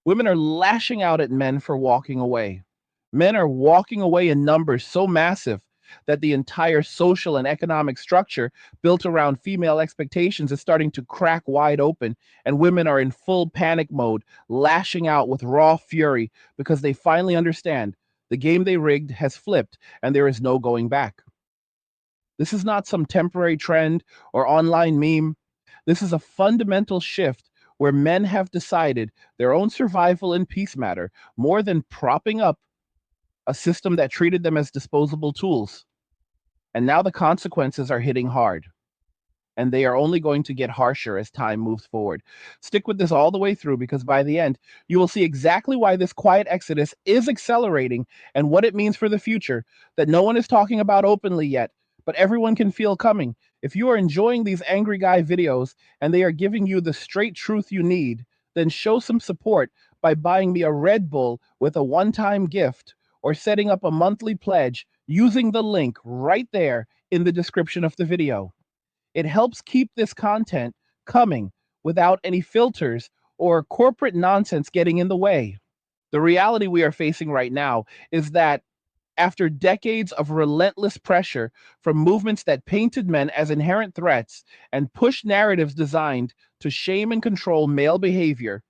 Women are lashing out at men for walking away. Men are walking away in numbers so massive that the entire social and economic structure built around female expectations is starting to crack wide open, and women are in full panic mode, lashing out with raw fury because they finally understand the game they rigged has flipped and there is no going back. This is not some temporary trend or online meme. This is a fundamental shift where men have decided their own survival and peace matter more than propping up a system that treated them as disposable tools. And now the consequences are hitting hard, and they are only going to get harsher as time moves forward. Stick with this all the way through because by the end, you will see exactly why this quiet exodus is accelerating and what it means for the future that no one is talking about openly yet, but everyone can feel coming. If you are enjoying these angry guy videos and they are giving you the straight truth you need, then show some support by buying me a Red Bull with a one-time gift or setting up a monthly pledge using the link right there in the description of the video. It helps keep this content coming without any filters or corporate nonsense getting in the way. The reality we are facing right now is that after decades of relentless pressure from movements that painted men as inherent threats and pushed narratives designed to shame and control male behavior,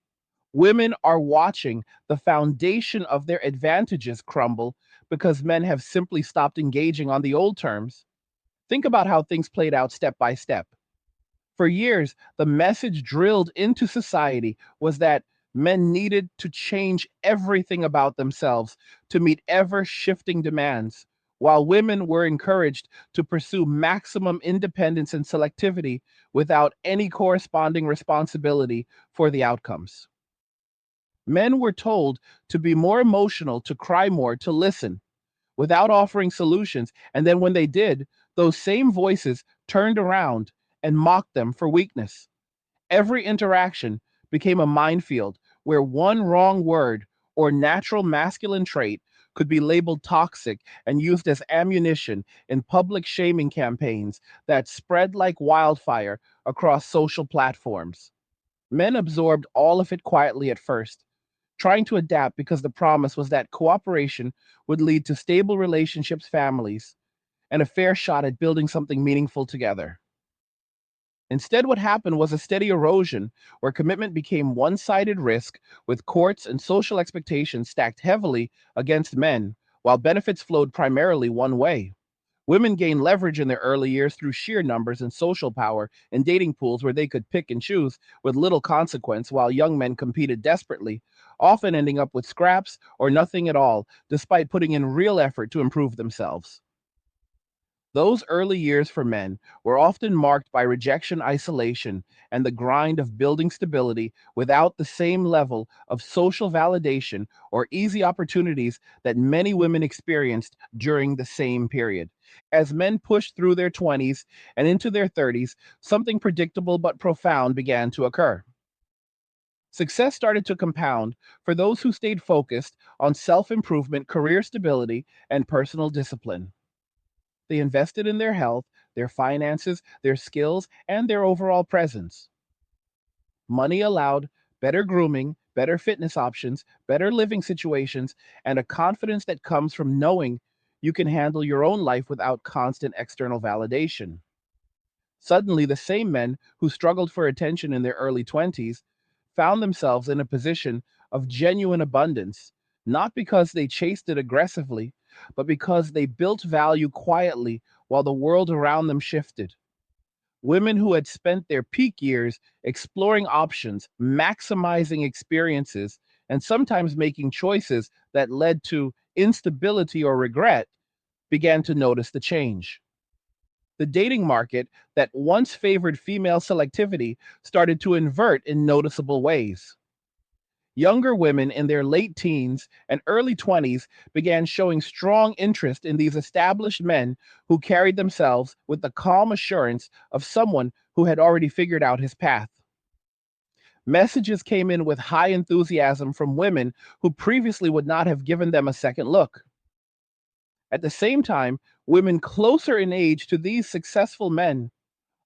women are watching the foundation of their advantages crumble because men have simply stopped engaging on the old terms. Think about how things played out step by step. For years, the message drilled into society was that men needed to change everything about themselves to meet ever shifting demands, while women were encouraged to pursue maximum independence and selectivity without any corresponding responsibility for the outcomes. Men were told to be more emotional, to cry more, to listen, without offering solutions. And then when they did, those same voices turned around and mocked them for weakness. Every interaction became a minefield where one wrong word or natural masculine trait could be labeled toxic and used as ammunition in public shaming campaigns that spread like wildfire across social platforms. Men absorbed all of it quietly at first, trying to adapt because the promise was that cooperation would lead to stable relationships, families, and a fair shot at building something meaningful together. Instead, what happened was a steady erosion where commitment became one sided risk, with courts and social expectations stacked heavily against men, while benefits flowed primarily one way. Women gained leverage in their early years through sheer numbers and social power in dating pools where they could pick and choose with little consequence, while young men competed desperately, often ending up with scraps or nothing at all, despite putting in real effort to improve themselves. Those early years for men were often marked by rejection, isolation, and the grind of building stability without the same level of social validation or easy opportunities that many women experienced during the same period. As men pushed through their 20s and into their 30s, something predictable but profound began to occur. Success started to compound for those who stayed focused on self improvement, career stability, and personal discipline. They invested in their health, their finances, their skills, and their overall presence. Money allowed better grooming, better fitness options, better living situations, and a confidence that comes from knowing you can handle your own life without constant external validation. Suddenly, the same men who struggled for attention in their early 20s found themselves in a position of genuine abundance, not because they chased it aggressively, but because they built value quietly while the world around them shifted. Women who had spent their peak years exploring options, maximizing experiences, and sometimes making choices that led to instability or regret began to notice the change. The dating market that once favored female selectivity started to invert in noticeable ways. Younger women in their late teens and early 20s began showing strong interest in these established men who carried themselves with the calm assurance of someone who had already figured out his path. Messages came in with high enthusiasm from women who previously would not have given them a second look. At the same time, women closer in age to these successful men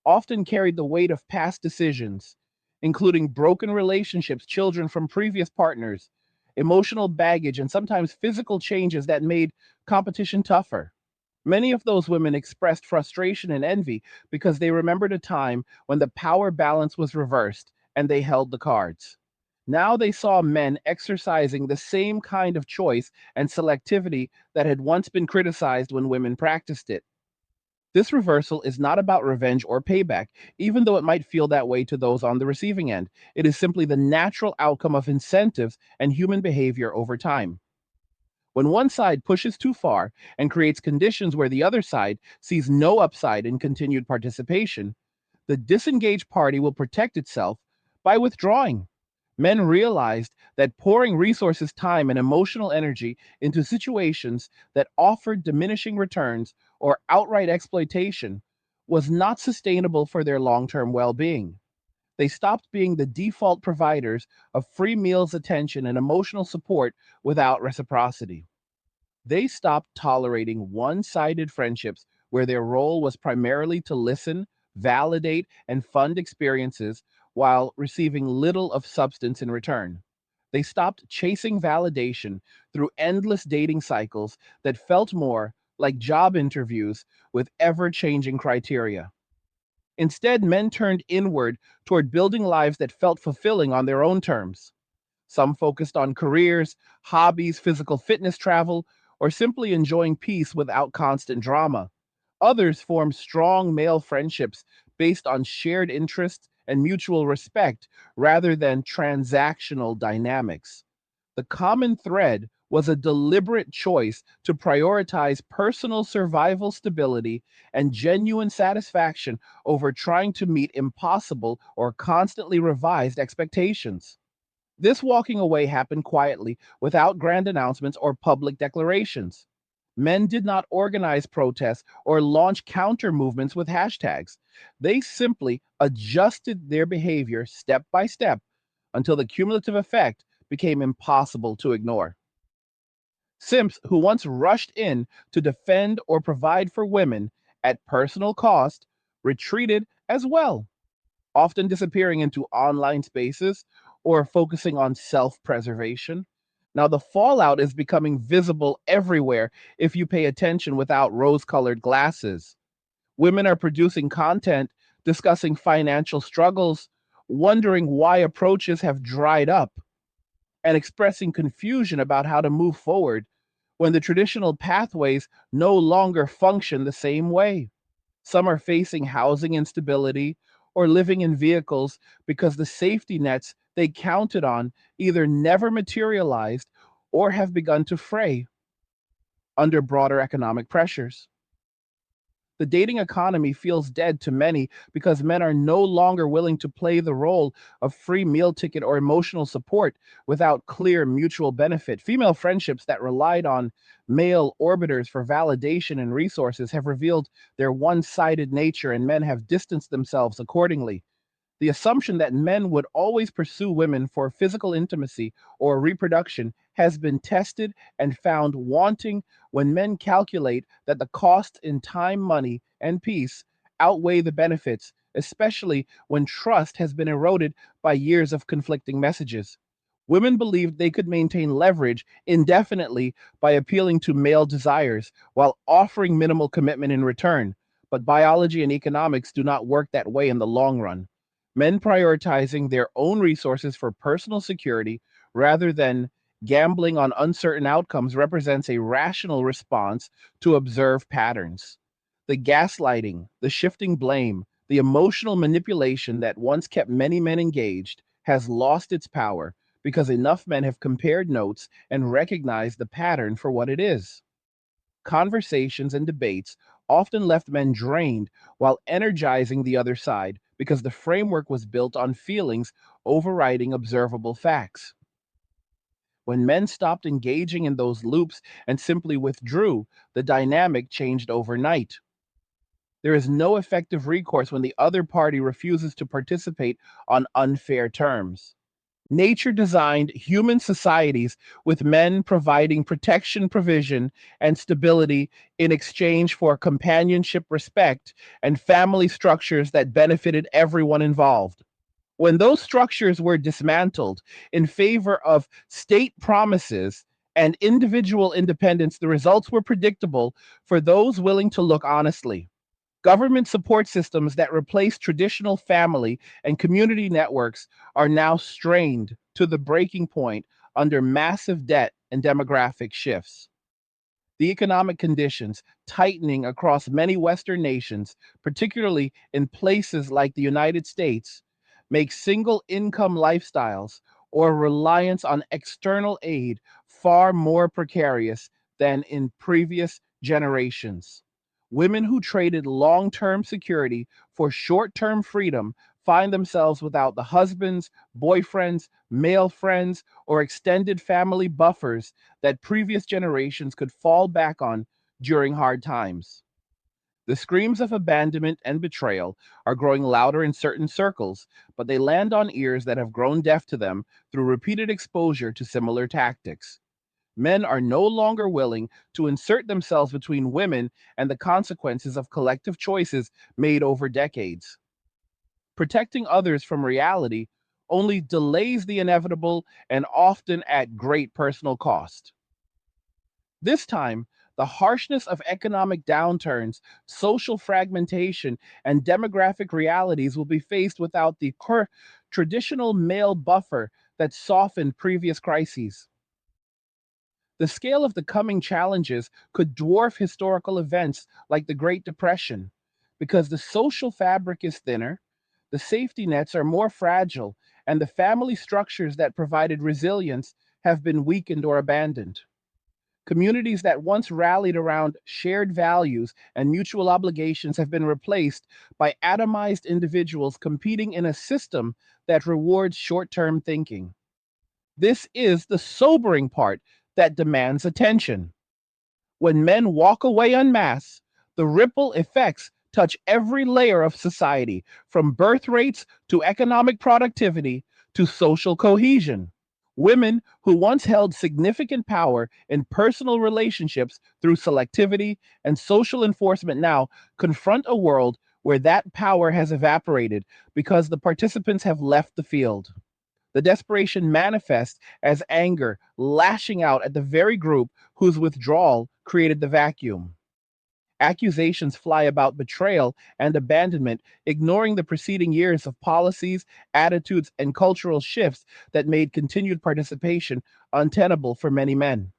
often carried the weight of past decisions, including broken relationships, children from previous partners, emotional baggage, and sometimes physical changes that made competition tougher. Many of those women expressed frustration and envy because they remembered a time when the power balance was reversed and they held the cards. Now they saw men exercising the same kind of choice and selectivity that had once been criticized when women practiced it. This reversal is not about revenge or payback, even though it might feel that way to those on the receiving end. It is simply the natural outcome of incentives and human behavior over time. When one side pushes too far and creates conditions where the other side sees no upside in continued participation, the disengaged party will protect itself by withdrawing. Men realized that pouring resources, time, and emotional energy into situations that offered diminishing returns or outright exploitation was not sustainable for their long term well being. They stopped being the default providers of free meals, attention, and emotional support without reciprocity. They stopped tolerating one sided friendships where their role was primarily to listen, validate, and fund experiences while receiving little of substance in return. They stopped chasing validation through endless dating cycles that felt more like job interviews with ever changing criteria. Instead, men turned inward toward building lives that felt fulfilling on their own terms. Some focused on careers, hobbies, physical fitness, travel, or simply enjoying peace without constant drama. Others formed strong male friendships based on shared interests and mutual respect rather than transactional dynamics. The common thread was a deliberate choice to prioritize personal survival stability and genuine satisfaction over trying to meet impossible or constantly revised expectations. This walking away happened quietly, without grand announcements or public declarations. Men did not organize protests or launch counter movements with hashtags. They simply adjusted their behavior step by step until the cumulative effect became impossible to ignore. Simps who once rushed in to defend or provide for women at personal cost retreated as well, often disappearing into online spaces or focusing on self preservation. Now, the fallout is becoming visible everywhere if you pay attention without rose colored glasses. Women are producing content discussing financial struggles, wondering why approaches have dried up, and expressing confusion about how to move forward when the traditional pathways no longer function the same way. Some are facing housing instability or living in vehicles because the safety nets they counted on either never materialized or have begun to fray under broader economic pressures. The dating economy feels dead to many because men are no longer willing to play the role of free meal ticket or emotional support without clear mutual benefit. Female friendships that relied on male orbiters for validation and resources have revealed their one sided nature, and men have distanced themselves accordingly. The assumption that men would always pursue women for physical intimacy or reproduction has been tested and found wanting when men calculate that the costs in time, money, and peace outweigh the benefits, especially when trust has been eroded by years of conflicting messages. Women believed they could maintain leverage indefinitely by appealing to male desires while offering minimal commitment in return. But biology and economics do not work that way in the long run. Men prioritizing their own resources for personal security rather than gambling on uncertain outcomes represents a rational response to observed patterns. The gaslighting, the shifting blame, the emotional manipulation that once kept many men engaged has lost its power because enough men have compared notes and recognized the pattern for what it is. Conversations and debates often left men drained while energizing the other side because the framework was built on feelings overriding observable facts. When men stopped engaging in those loops and simply withdrew, the dynamic changed overnight. There is no effective recourse when the other party refuses to participate on unfair terms. Nature designed human societies with men providing protection, provision, and stability in exchange for companionship, respect, and family structures that benefited everyone involved. When those structures were dismantled in favor of state promises and individual independence, the results were predictable for those willing to look honestly. Government support systems that replace traditional family and community networks are now strained to the breaking point under massive debt and demographic shifts. The economic conditions tightening across many Western nations, particularly in places like the United States, make single income lifestyles or reliance on external aid far more precarious than in previous generations. Women who traded long term security for short term freedom find themselves without the husbands, boyfriends, male friends, or extended family buffers that previous generations could fall back on during hard times. The screams of abandonment and betrayal are growing louder in certain circles, but they land on ears that have grown deaf to them through repeated exposure to similar tactics. Men are no longer willing to insert themselves between women and the consequences of collective choices made over decades. Protecting others from reality only delays the inevitable and often at great personal cost. This time, the harshness of economic downturns, social fragmentation, and demographic realities will be faced without the traditional male buffer that softened previous crises. The scale of the coming challenges could dwarf historical events like the Great Depression because the social fabric is thinner, the safety nets are more fragile, and the family structures that provided resilience have been weakened or abandoned. Communities that once rallied around shared values and mutual obligations have been replaced by atomized individuals competing in a system that rewards short term thinking. This is the sobering part that demands attention. When men walk away en masse, the ripple effects touch every layer of society, from birth rates to economic productivity to social cohesion. Women who once held significant power in personal relationships through selectivity and social enforcement now confront a world where that power has evaporated because the participants have left the field. The desperation manifests as anger, lashing out at the very group whose withdrawal created the vacuum. Accusations fly about betrayal and abandonment, ignoring the preceding years of policies, attitudes, and cultural shifts that made continued participation untenable for many men.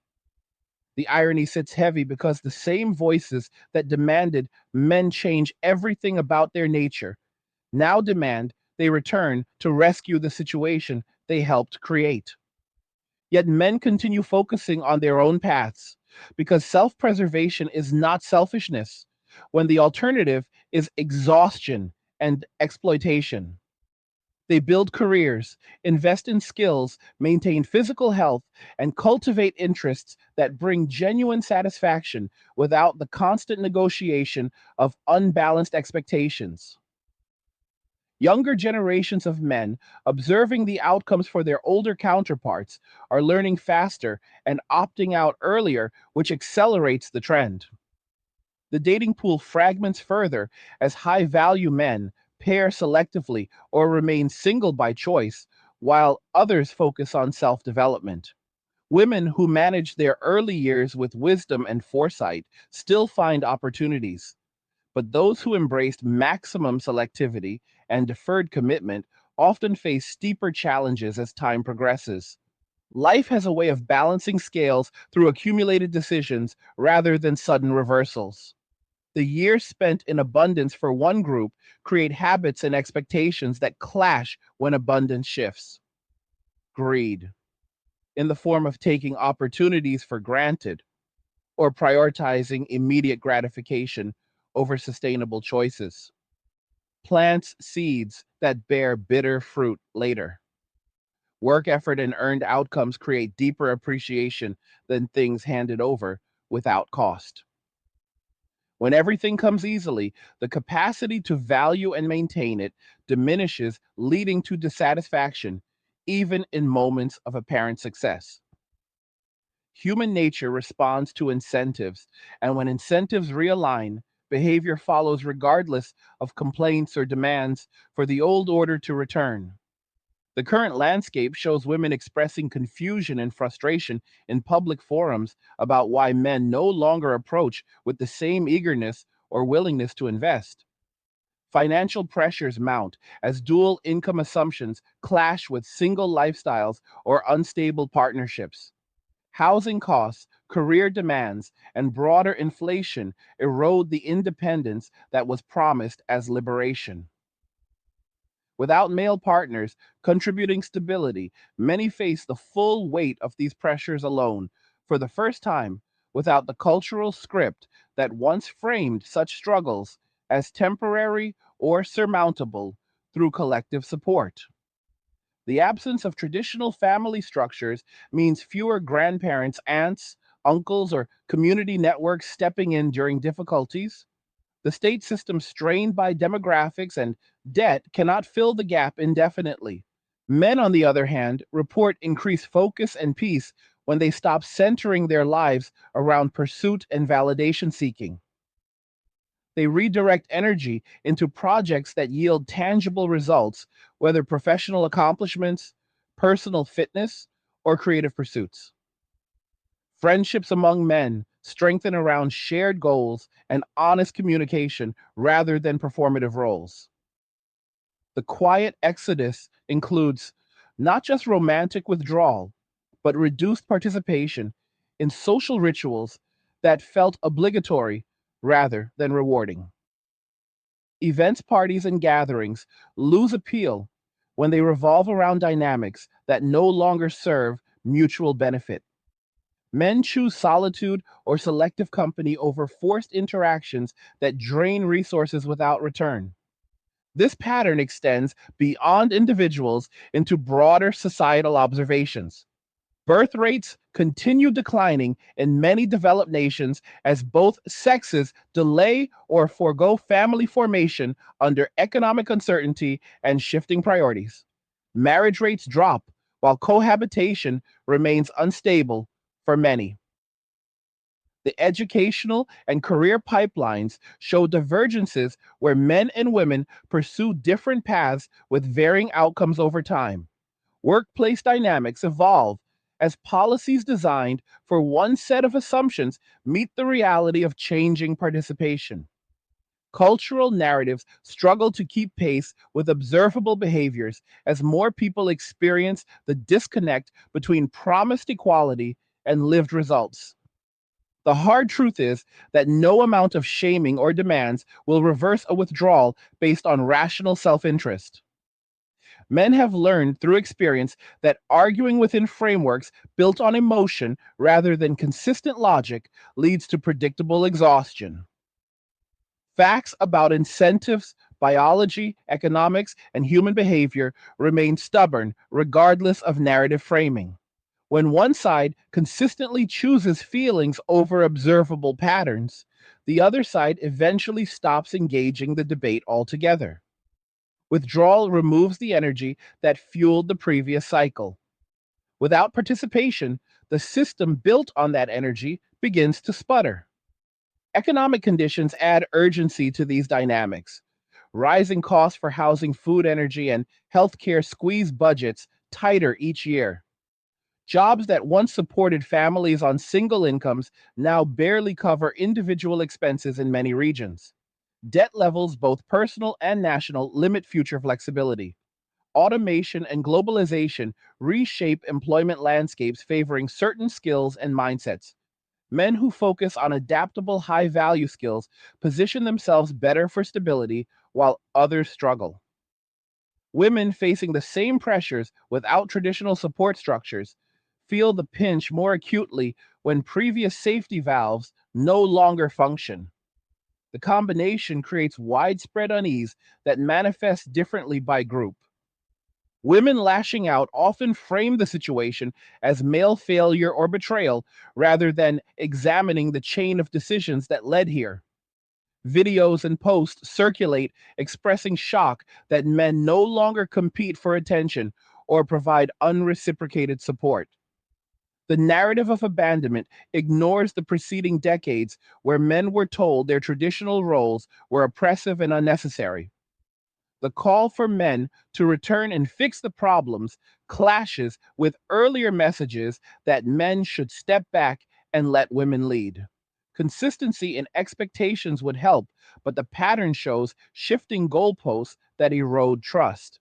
The irony sits heavy because the same voices that demanded men change everything about their nature now demand they return to rescue the situation they helped create. Yet men continue focusing on their own paths because self preservation is not selfishness when the alternative is exhaustion and exploitation. They build careers, invest in skills, maintain physical health, and cultivate interests that bring genuine satisfaction without the constant negotiation of unbalanced expectations. Younger generations of men, observing the outcomes for their older counterparts, are learning faster and opting out earlier, which accelerates the trend. The dating pool fragments further as high value men pair selectively or remain single by choice, while others focus on self development. Women who manage their early years with wisdom and foresight still find opportunities, but those who embraced maximum selectivity and deferred commitment often face steeper challenges as time progresses. Life has a way of balancing scales through accumulated decisions rather than sudden reversals. The years spent in abundance for one group create habits and expectations that clash when abundance shifts. Greed, in the form of taking opportunities for granted or prioritizing immediate gratification over sustainable choices, plants seeds that bear bitter fruit later. Work effort and earned outcomes create deeper appreciation than things handed over without cost. When everything comes easily, the capacity to value and maintain it diminishes, leading to dissatisfaction, even in moments of apparent success. Human nature responds to incentives, and when incentives realign, behavior follows regardless of complaints or demands for the old order to return. The current landscape shows women expressing confusion and frustration in public forums about why men no longer approach with the same eagerness or willingness to invest. Financial pressures mount as dual income assumptions clash with single lifestyles or unstable partnerships. Housing costs, career demands, and broader inflation erode the independence that was promised as liberation. Without male partners contributing stability, many face the full weight of these pressures alone, for the first time, without the cultural script that once framed such struggles as temporary or surmountable through collective support. The absence of traditional family structures means fewer grandparents, aunts, uncles, or community networks stepping in during difficulties. The state system, strained by demographics and debt, cannot fill the gap indefinitely. Men, on the other hand, report increased focus and peace when they stop centering their lives around pursuit and validation seeking. They redirect energy into projects that yield tangible results, whether professional accomplishments, personal fitness, or creative pursuits. Friendships among men strengthen around shared goals and honest communication rather than performative roles. The quiet exodus includes not just romantic withdrawal, but reduced participation in social rituals that felt obligatory rather than rewarding. Events, parties, and gatherings lose appeal when they revolve around dynamics that no longer serve mutual benefit. Men choose solitude or selective company over forced interactions that drain resources without return. This pattern extends beyond individuals into broader societal observations. Birth rates continue declining in many developed nations as both sexes delay or forego family formation under economic uncertainty and shifting priorities. Marriage rates drop while cohabitation remains unstable for many. The educational and career pipelines show divergences where men and women pursue different paths with varying outcomes over time. Workplace dynamics evolve as policies designed for one set of assumptions meet the reality of changing participation. Cultural narratives struggle to keep pace with observable behaviors as more people experience the disconnect between promised equality and lived results. The hard truth is that no amount of shaming or demands will reverse a withdrawal based on rational self interest. Men have learned through experience that arguing within frameworks built on emotion rather than consistent logic leads to predictable exhaustion. Facts about incentives, biology, economics, and human behavior remain stubborn regardless of narrative framing. When one side consistently chooses feelings over observable patterns, the other side eventually stops engaging the debate altogether. Withdrawal removes the energy that fueled the previous cycle. Without participation, the system built on that energy begins to sputter. Economic conditions add urgency to these dynamics. Rising costs for housing, food, energy, and healthcare squeeze budgets tighter each year. Jobs that once supported families on single incomes now barely cover individual expenses in many regions. Debt levels, both personal and national, limit future flexibility. Automation and globalization reshape employment landscapes favoring certain skills and mindsets. Men who focus on adaptable, high value skills position themselves better for stability while others struggle. Women facing the same pressures without traditional support structures feel the pinch more acutely when previous safety valves no longer function. The combination creates widespread unease that manifests differently by group. Women lashing out often frame the situation as male failure or betrayal rather than examining the chain of decisions that led here. Videos and posts circulate expressing shock that men no longer compete for attention or provide unreciprocated support. The narrative of abandonment ignores the preceding decades where men were told their traditional roles were oppressive and unnecessary. The call for men to return and fix the problems clashes with earlier messages that men should step back and let women lead. Consistency in expectations would help, but the pattern shows shifting goalposts that erode trust.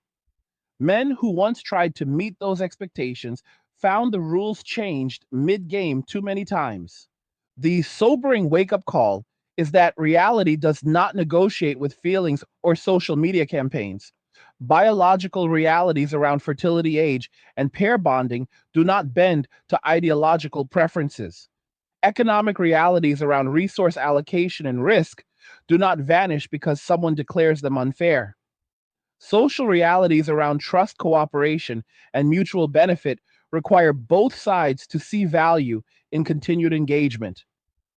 Men who once tried to meet those expectations found the rules changed mid game too many times. The sobering wake up call is that reality does not negotiate with feelings or social media campaigns. Biological realities around fertility age and pair bonding do not bend to ideological preferences. Economic realities around resource allocation and risk do not vanish because someone declares them unfair. Social realities around trust, cooperation, and mutual benefit require both sides to see value in continued engagement.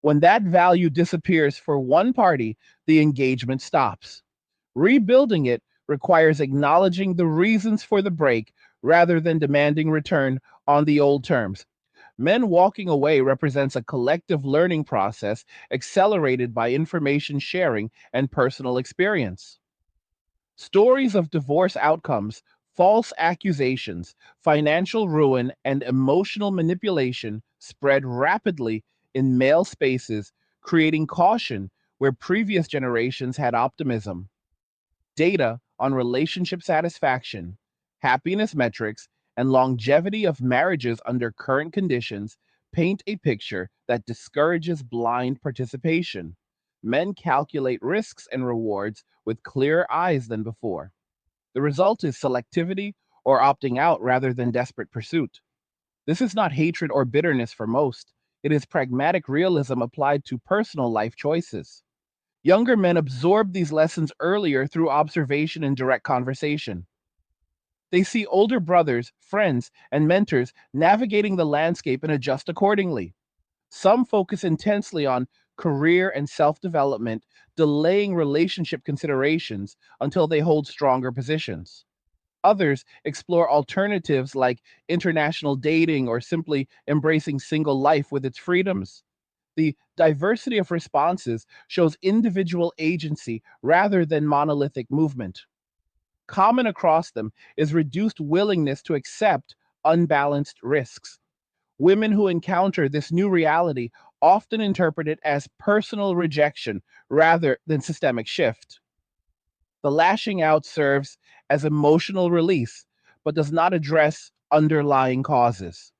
When that value disappears for one party, the engagement stops. Rebuilding it requires acknowledging the reasons for the break rather than demanding return on the old terms. Men walking away represents a collective learning process accelerated by information sharing and personal experience. Stories of divorce outcomes, false accusations, financial ruin, and emotional manipulation spread rapidly in male spaces, creating caution where previous generations had optimism. Data on relationship satisfaction, happiness metrics, and longevity of marriages under current conditions paint a picture that discourages blind participation. Men calculate risks and rewards with clearer eyes than before. The result is selectivity or opting out rather than desperate pursuit. This is not hatred or bitterness for most. It is pragmatic realism applied to personal life choices. Younger men absorb these lessons earlier through observation and direct conversation. They see older brothers, friends, and mentors navigating the landscape and adjust accordingly. Some focus intensely on career and self development, delaying relationship considerations until they hold stronger positions. Others explore alternatives like international dating or simply embracing single life with its freedoms. The diversity of responses shows individual agency rather than monolithic movement. Common across them is reduced willingness to accept unbalanced risks. Women who encounter this new reality often interpret it as personal rejection rather than systemic shift. The lashing out serves as emotional release, but does not address underlying causes.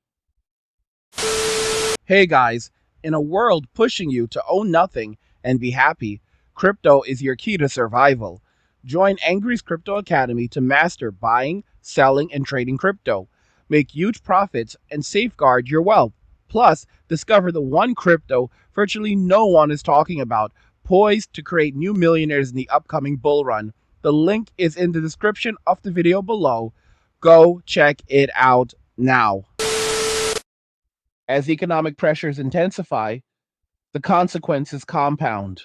Hey guys, in a world pushing you to own nothing and be happy, crypto is your key to survival. Join Angry's Crypto Academy to master buying, selling, and trading crypto. Make huge profits and safeguard your wealth. Plus, discover the one crypto virtually no one is talking about, poised to create new millionaires in the upcoming bull run. The link is in the description of the video below. Go check it out now. As economic pressures intensify, the consequences compound.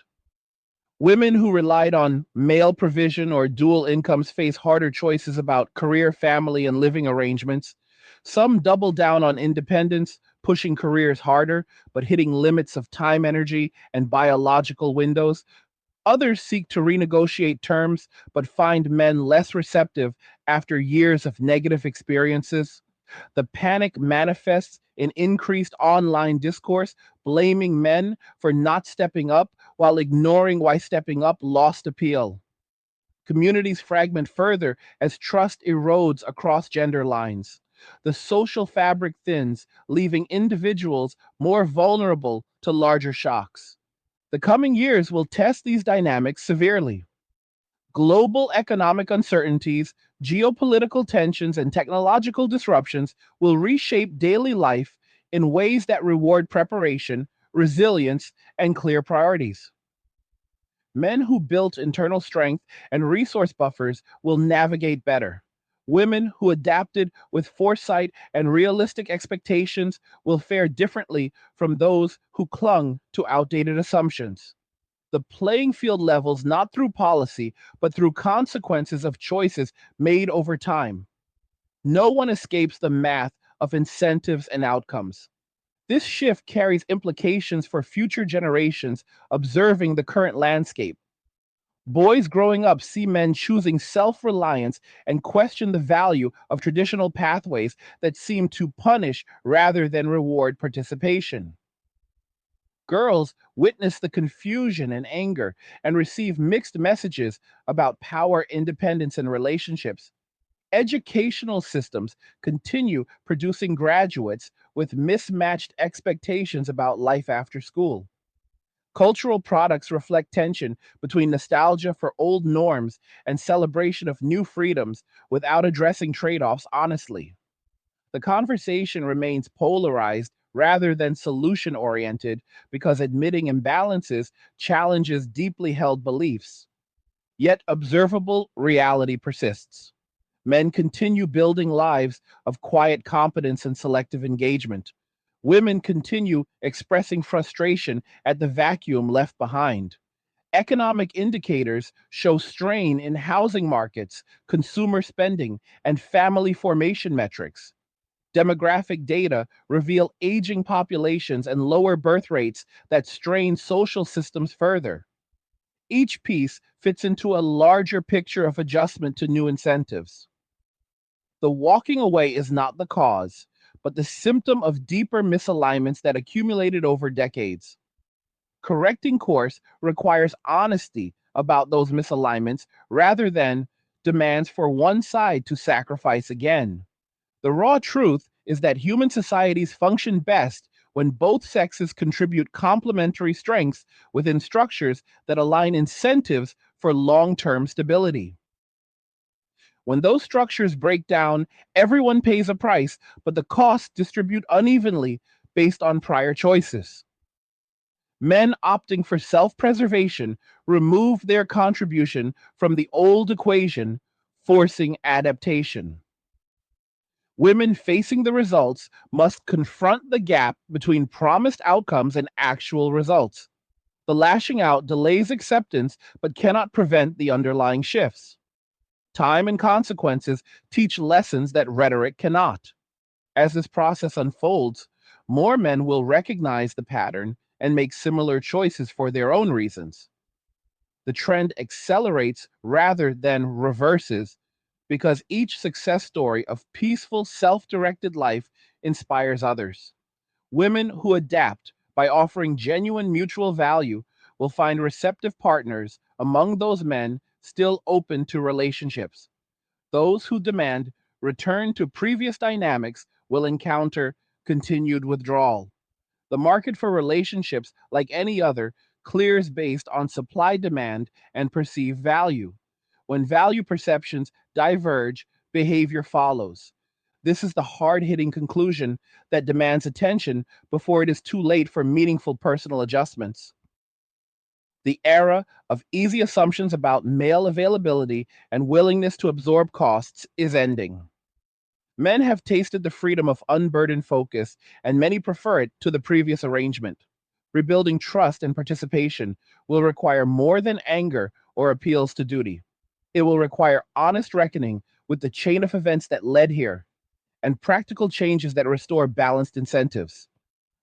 Women who relied on male provision or dual incomes face harder choices about career, family, and living arrangements. Some double down on independence, pushing careers harder, but hitting limits of time, energy, and biological windows. Others seek to renegotiate terms, but find men less receptive after years of negative experiences. The panic manifests in increased online discourse, blaming men for not stepping up while ignoring why stepping up lost appeal. Communities fragment further as trust erodes across gender lines. The social fabric thins, leaving individuals more vulnerable to larger shocks. The coming years will test these dynamics severely. Global economic uncertainties, geopolitical tensions, and technological disruptions will reshape daily life in ways that reward preparation, resilience, and clear priorities. Men who built internal strength and resource buffers will navigate better. Women who adapted with foresight and realistic expectations will fare differently from those who clung to outdated assumptions. The playing field levels not through policy, but through consequences of choices made over time. No one escapes the math of incentives and outcomes. This shift carries implications for future generations observing the current landscape. Boys growing up see men choosing self reliance and question the value of traditional pathways that seem to punish rather than reward participation. Girls witness the confusion and anger and receive mixed messages about power, independence, and relationships. Educational systems continue producing graduates with mismatched expectations about life after school. Cultural products reflect tension between nostalgia for old norms and celebration of new freedoms without addressing trade offs honestly. The conversation remains polarized rather than solution oriented because admitting imbalances challenges deeply held beliefs. Yet observable reality persists. Men continue building lives of quiet competence and selective engagement. Women continue expressing frustration at the vacuum left behind. Economic indicators show strain in housing markets, consumer spending, and family formation metrics. Demographic data reveal aging populations and lower birth rates that strain social systems further. Each piece fits into a larger picture of adjustment to new incentives. The walking away is not the cause, but the symptom of deeper misalignments that accumulated over decades. Correcting course requires honesty about those misalignments rather than demands for one side to sacrifice again. The raw truth is that human societies function best when both sexes contribute complementary strengths within structures that align incentives for long term stability. When those structures break down, everyone pays a price, but the costs distribute unevenly based on prior choices. Men opting for self preservation remove their contribution from the old equation, forcing adaptation. Women facing the results must confront the gap between promised outcomes and actual results. The lashing out delays acceptance but cannot prevent the underlying shifts. Time and consequences teach lessons that rhetoric cannot. As this process unfolds, more men will recognize the pattern and make similar choices for their own reasons. The trend accelerates rather than reverses because each success story of peaceful, self directed life inspires others. Women who adapt by offering genuine mutual value will find receptive partners among those men still open to relationships. Those who demand return to previous dynamics will encounter continued withdrawal. The market for relationships, like any other, clears based on supply demand and perceived value. When value perceptions diverge, behavior follows. This is the hard hitting conclusion that demands attention before it is too late for meaningful personal adjustments. The era of easy assumptions about male availability and willingness to absorb costs is ending. Men have tasted the freedom of unburdened focus, and many prefer it to the previous arrangement. Rebuilding trust and participation will require more than anger or appeals to duty. It will require honest reckoning with the chain of events that led here and practical changes that restore balanced incentives.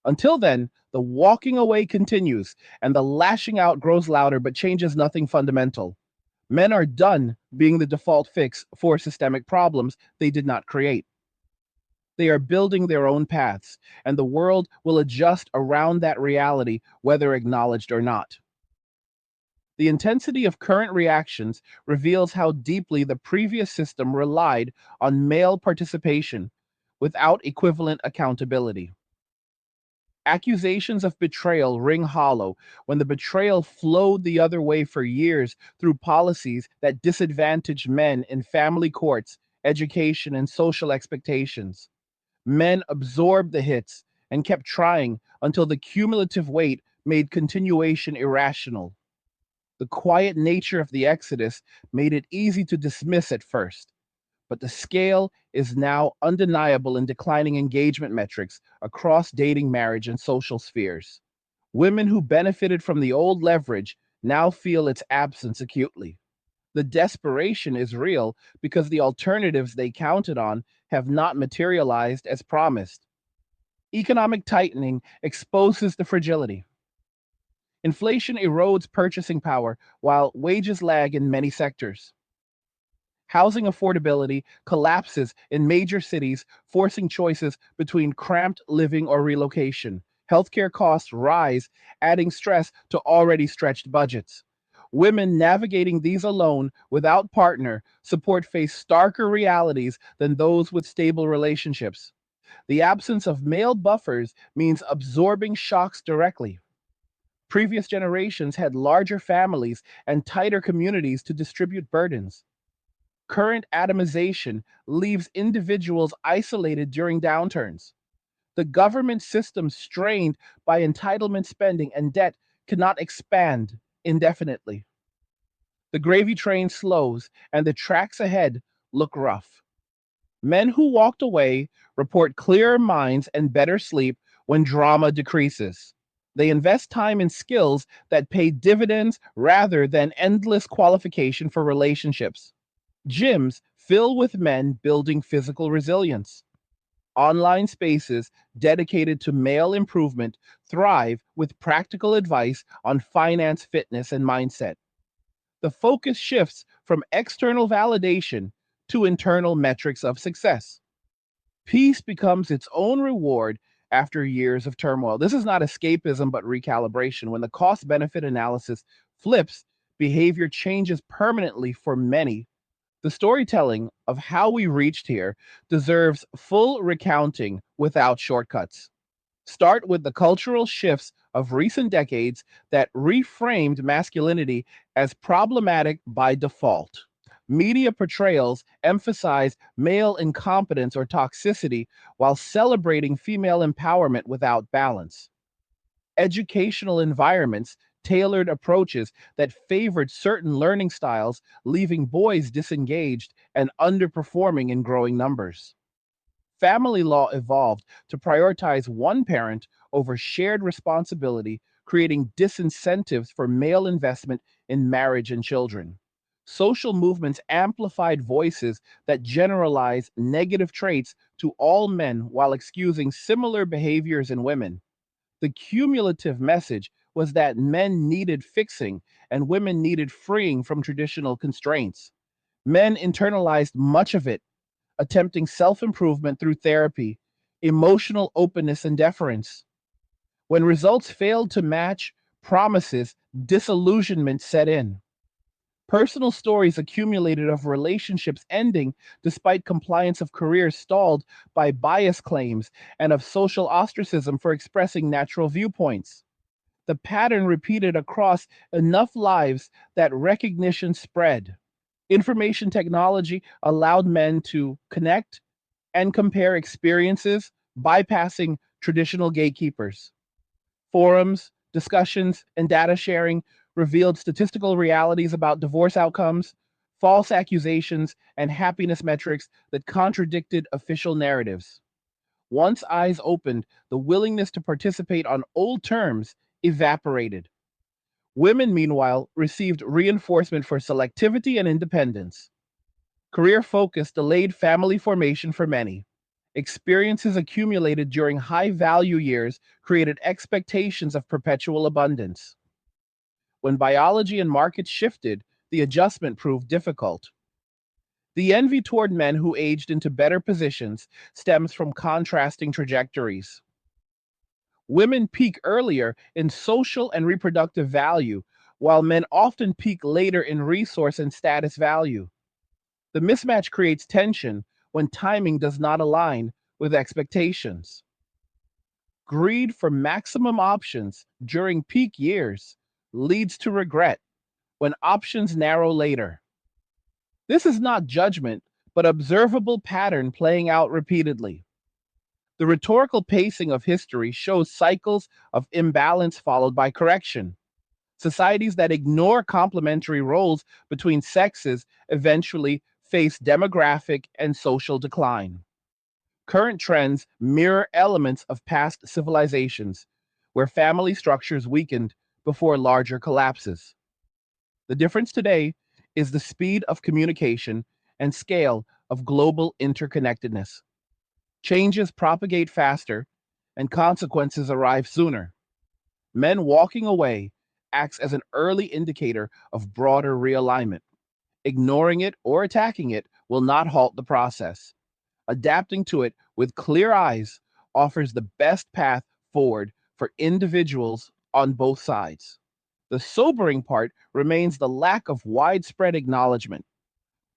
Until then, the walking away continues and the lashing out grows louder but changes nothing fundamental. Men are done being the default fix for systemic problems they did not create. They are building their own paths, and the world will adjust around that reality, whether acknowledged or not. The intensity of current reactions reveals how deeply the previous system relied on male participation without equivalent accountability. Accusations of betrayal ring hollow when the betrayal flowed the other way for years through policies that disadvantaged men in family courts, education, and social expectations. Men absorbed the hits and kept trying until the cumulative weight made continuation irrational. The quiet nature of the exodus made it easy to dismiss at first, but the scale is now undeniable in declining engagement metrics across dating, marriage, and social spheres. Women who benefited from the old leverage now feel its absence acutely. The desperation is real because the alternatives they counted on have not materialized as promised. Economic tightening exposes the fragility. Inflation erodes purchasing power while wages lag in many sectors. Housing affordability collapses in major cities, forcing choices between cramped living or relocation. Healthcare costs rise, adding stress to already stretched budgets. Women navigating these alone without partner support face starker realities than those with stable relationships. The absence of male buffers means absorbing shocks directly. Previous generations had larger families and tighter communities to distribute burdens. Current atomization leaves individuals isolated during downturns. The government system strained by entitlement spending and debt cannot expand indefinitely. The gravy train slows and the tracks ahead look rough. Men who walked away report clearer minds and better sleep when drama decreases. They invest time in skills that pay dividends rather than endless qualification for relationships. Gyms fill with men building physical resilience. Online spaces dedicated to male improvement thrive with practical advice on finance, fitness, and mindset. The focus shifts from external validation to internal metrics of success. Peace becomes its own reward after years of turmoil. This is not escapism, but recalibration. When the cost benefit analysis flips, behavior changes permanently for many. The storytelling of how we reached here deserves full recounting without shortcuts. Start with the cultural shifts of recent decades that reframed masculinity as problematic by default. Media portrayals emphasize male incompetence or toxicity while celebrating female empowerment without balance. Educational environments tailored approaches that favored certain learning styles, leaving boys disengaged and underperforming in growing numbers. Family law evolved to prioritize one parent over shared responsibility, creating disincentives for male investment in marriage and children. Social movements amplified voices that generalize negative traits to all men while excusing similar behaviors in women. The cumulative message was that men needed fixing and women needed freeing from traditional constraints. Men internalized much of it, attempting self improvement through therapy, emotional openness, and deference. When results failed to match promises, disillusionment set in. Personal stories accumulated of relationships ending despite compliance, of careers stalled by bias claims, and of social ostracism for expressing natural viewpoints. The pattern repeated across enough lives that recognition spread. Information technology allowed men to connect and compare experiences, bypassing traditional gatekeepers. Forums, discussions, and data sharing revealed statistical realities about divorce outcomes, false accusations, and happiness metrics that contradicted official narratives. Once eyes opened, the willingness to participate on old terms evaporated. Women, meanwhile, received reinforcement for selectivity and independence. Career focus delayed family formation for many. Experiences accumulated during high value years created expectations of perpetual abundance. When biology and markets shifted, the adjustment proved difficult. The envy toward men who aged into better positions stems from contrasting trajectories. Women peak earlier in social and reproductive value, while men often peak later in resource and status value. The mismatch creates tension when timing does not align with expectations. Greed for maximum options during peak years leads to regret when options narrow later. This is not judgment, but observable pattern playing out repeatedly. The rhetorical pacing of history shows cycles of imbalance followed by correction. Societies that ignore complementary roles between sexes eventually face demographic and social decline. Current trends mirror elements of past civilizations, where family structures weakened before larger collapses. The difference today is the speed of communication and scale of global interconnectedness. Changes propagate faster, and consequences arrive sooner. Men walking away acts as an early indicator of broader realignment. Ignoring it or attacking it will not halt the process. Adapting to it with clear eyes offers the best path forward for individuals on both sides. The sobering part remains the lack of widespread acknowledgement.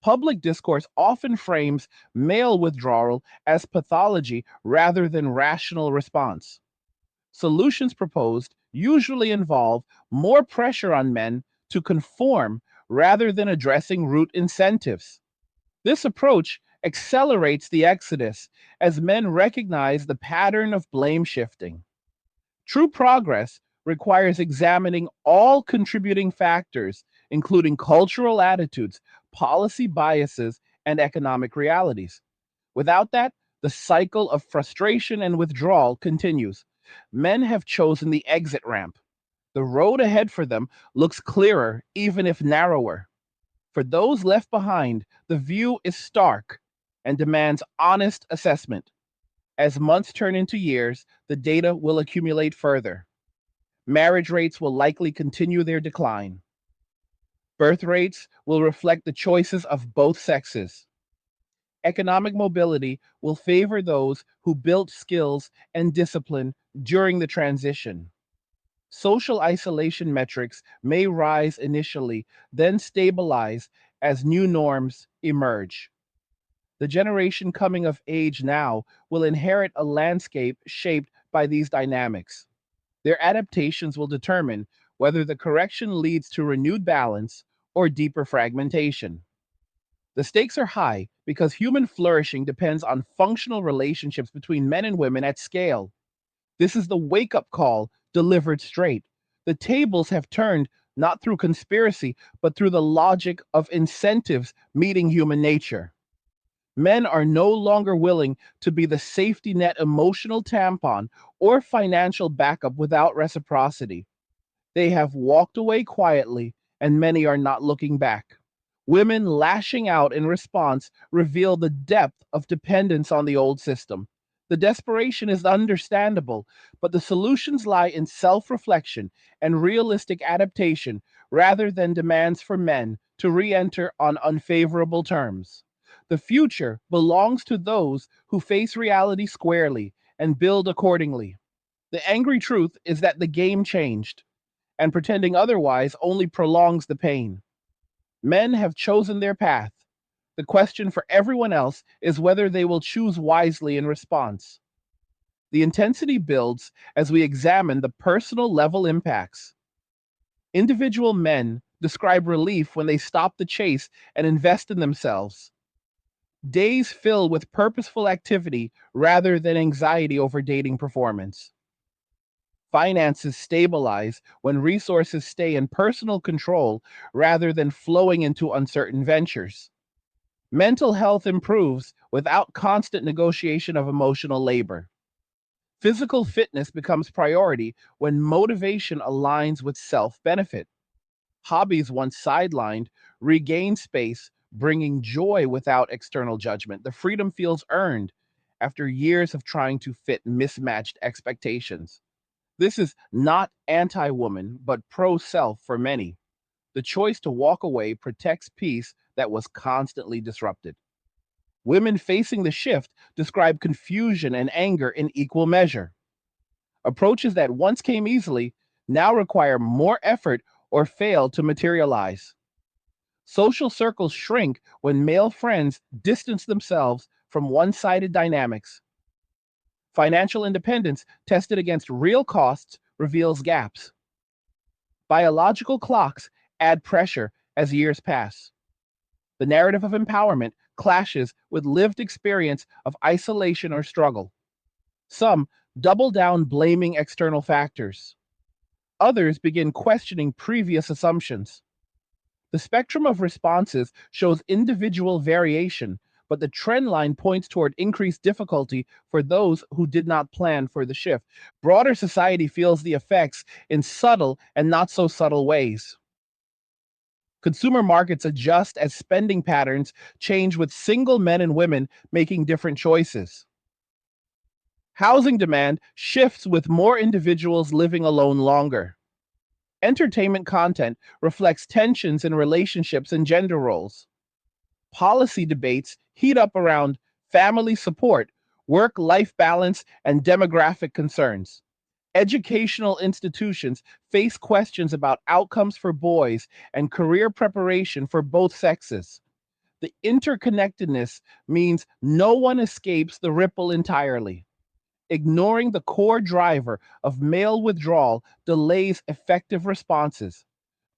Public discourse often frames male withdrawal as pathology rather than rational response. Solutions proposed usually involve more pressure on men to conform rather than addressing root incentives. This approach accelerates the exodus as men recognize the pattern of blame shifting. True progress requires examining all contributing factors, including cultural attitudes, policy biases, and economic realities. Without that, the cycle of frustration and withdrawal continues. Men have chosen the exit ramp. The road ahead for them looks clearer, even if narrower. For those left behind, the view is stark and demands honest assessment. As months turn into years, the data will accumulate further. Marriage rates will likely continue their decline. Birth rates will reflect the choices of both sexes. Economic mobility will favor those who built skills and discipline during the transition. Social isolation metrics may rise initially, then stabilize as new norms emerge. The generation coming of age now will inherit a landscape shaped by these dynamics. Their adaptations will determine whether the correction leads to renewed balance or deeper fragmentation. The stakes are high because human flourishing depends on functional relationships between men and women at scale. This is the wake up call delivered straight. The tables have turned not through conspiracy, but through the logic of incentives meeting human nature. Men are no longer willing to be the safety net emotional tampon or financial backup without reciprocity. They have walked away quietly, and many are not looking back. Women lashing out in response reveal the depth of dependence on the old system. The desperation is understandable, but the solutions lie in self reflection and realistic adaptation rather than demands for men to re enter on unfavorable terms. The future belongs to those who face reality squarely and build accordingly. The angry truth is that the game changed, and pretending otherwise only prolongs the pain. Men have chosen their path. The question for everyone else is whether they will choose wisely in response. The intensity builds as we examine the personal level impacts. Individual men describe relief when they stop the chase and invest in themselves. Days fill with purposeful activity rather than anxiety over dating performance. Finances stabilize when resources stay in personal control rather than flowing into uncertain ventures. Mental health improves without constant negotiation of emotional labor. Physical fitness becomes priority when motivation aligns with self benefit. Hobbies once sidelined regain space, bringing joy without external judgment. The freedom feels earned after years of trying to fit mismatched expectations. This is not anti woman, but pro self for many. The choice to walk away protects peace that was constantly disrupted. Women facing the shift describe confusion and anger in equal measure. Approaches that once came easily now require more effort or fail to materialize. Social circles shrink when male friends distance themselves from one sided dynamics. Financial independence tested against real costs reveals gaps. Biological clocks add pressure as years pass. The narrative of empowerment clashes with lived experience of isolation or struggle. Some double down blaming external factors. Others begin questioning previous assumptions. The spectrum of responses shows individual variation, but the trend line points toward increased difficulty for those who did not plan for the shift. Broader society feels the effects in subtle and not so subtle ways. Consumer markets adjust as spending patterns change with single men and women making different choices. Housing demand shifts with more individuals living alone longer. Entertainment content reflects tensions in relationships and gender roles. Policy debates heat up around family support, work life balance, and demographic concerns. Educational institutions face questions about outcomes for boys and career preparation for both sexes. The interconnectedness means no one escapes the ripple entirely. Ignoring the core driver of male withdrawal delays effective responses.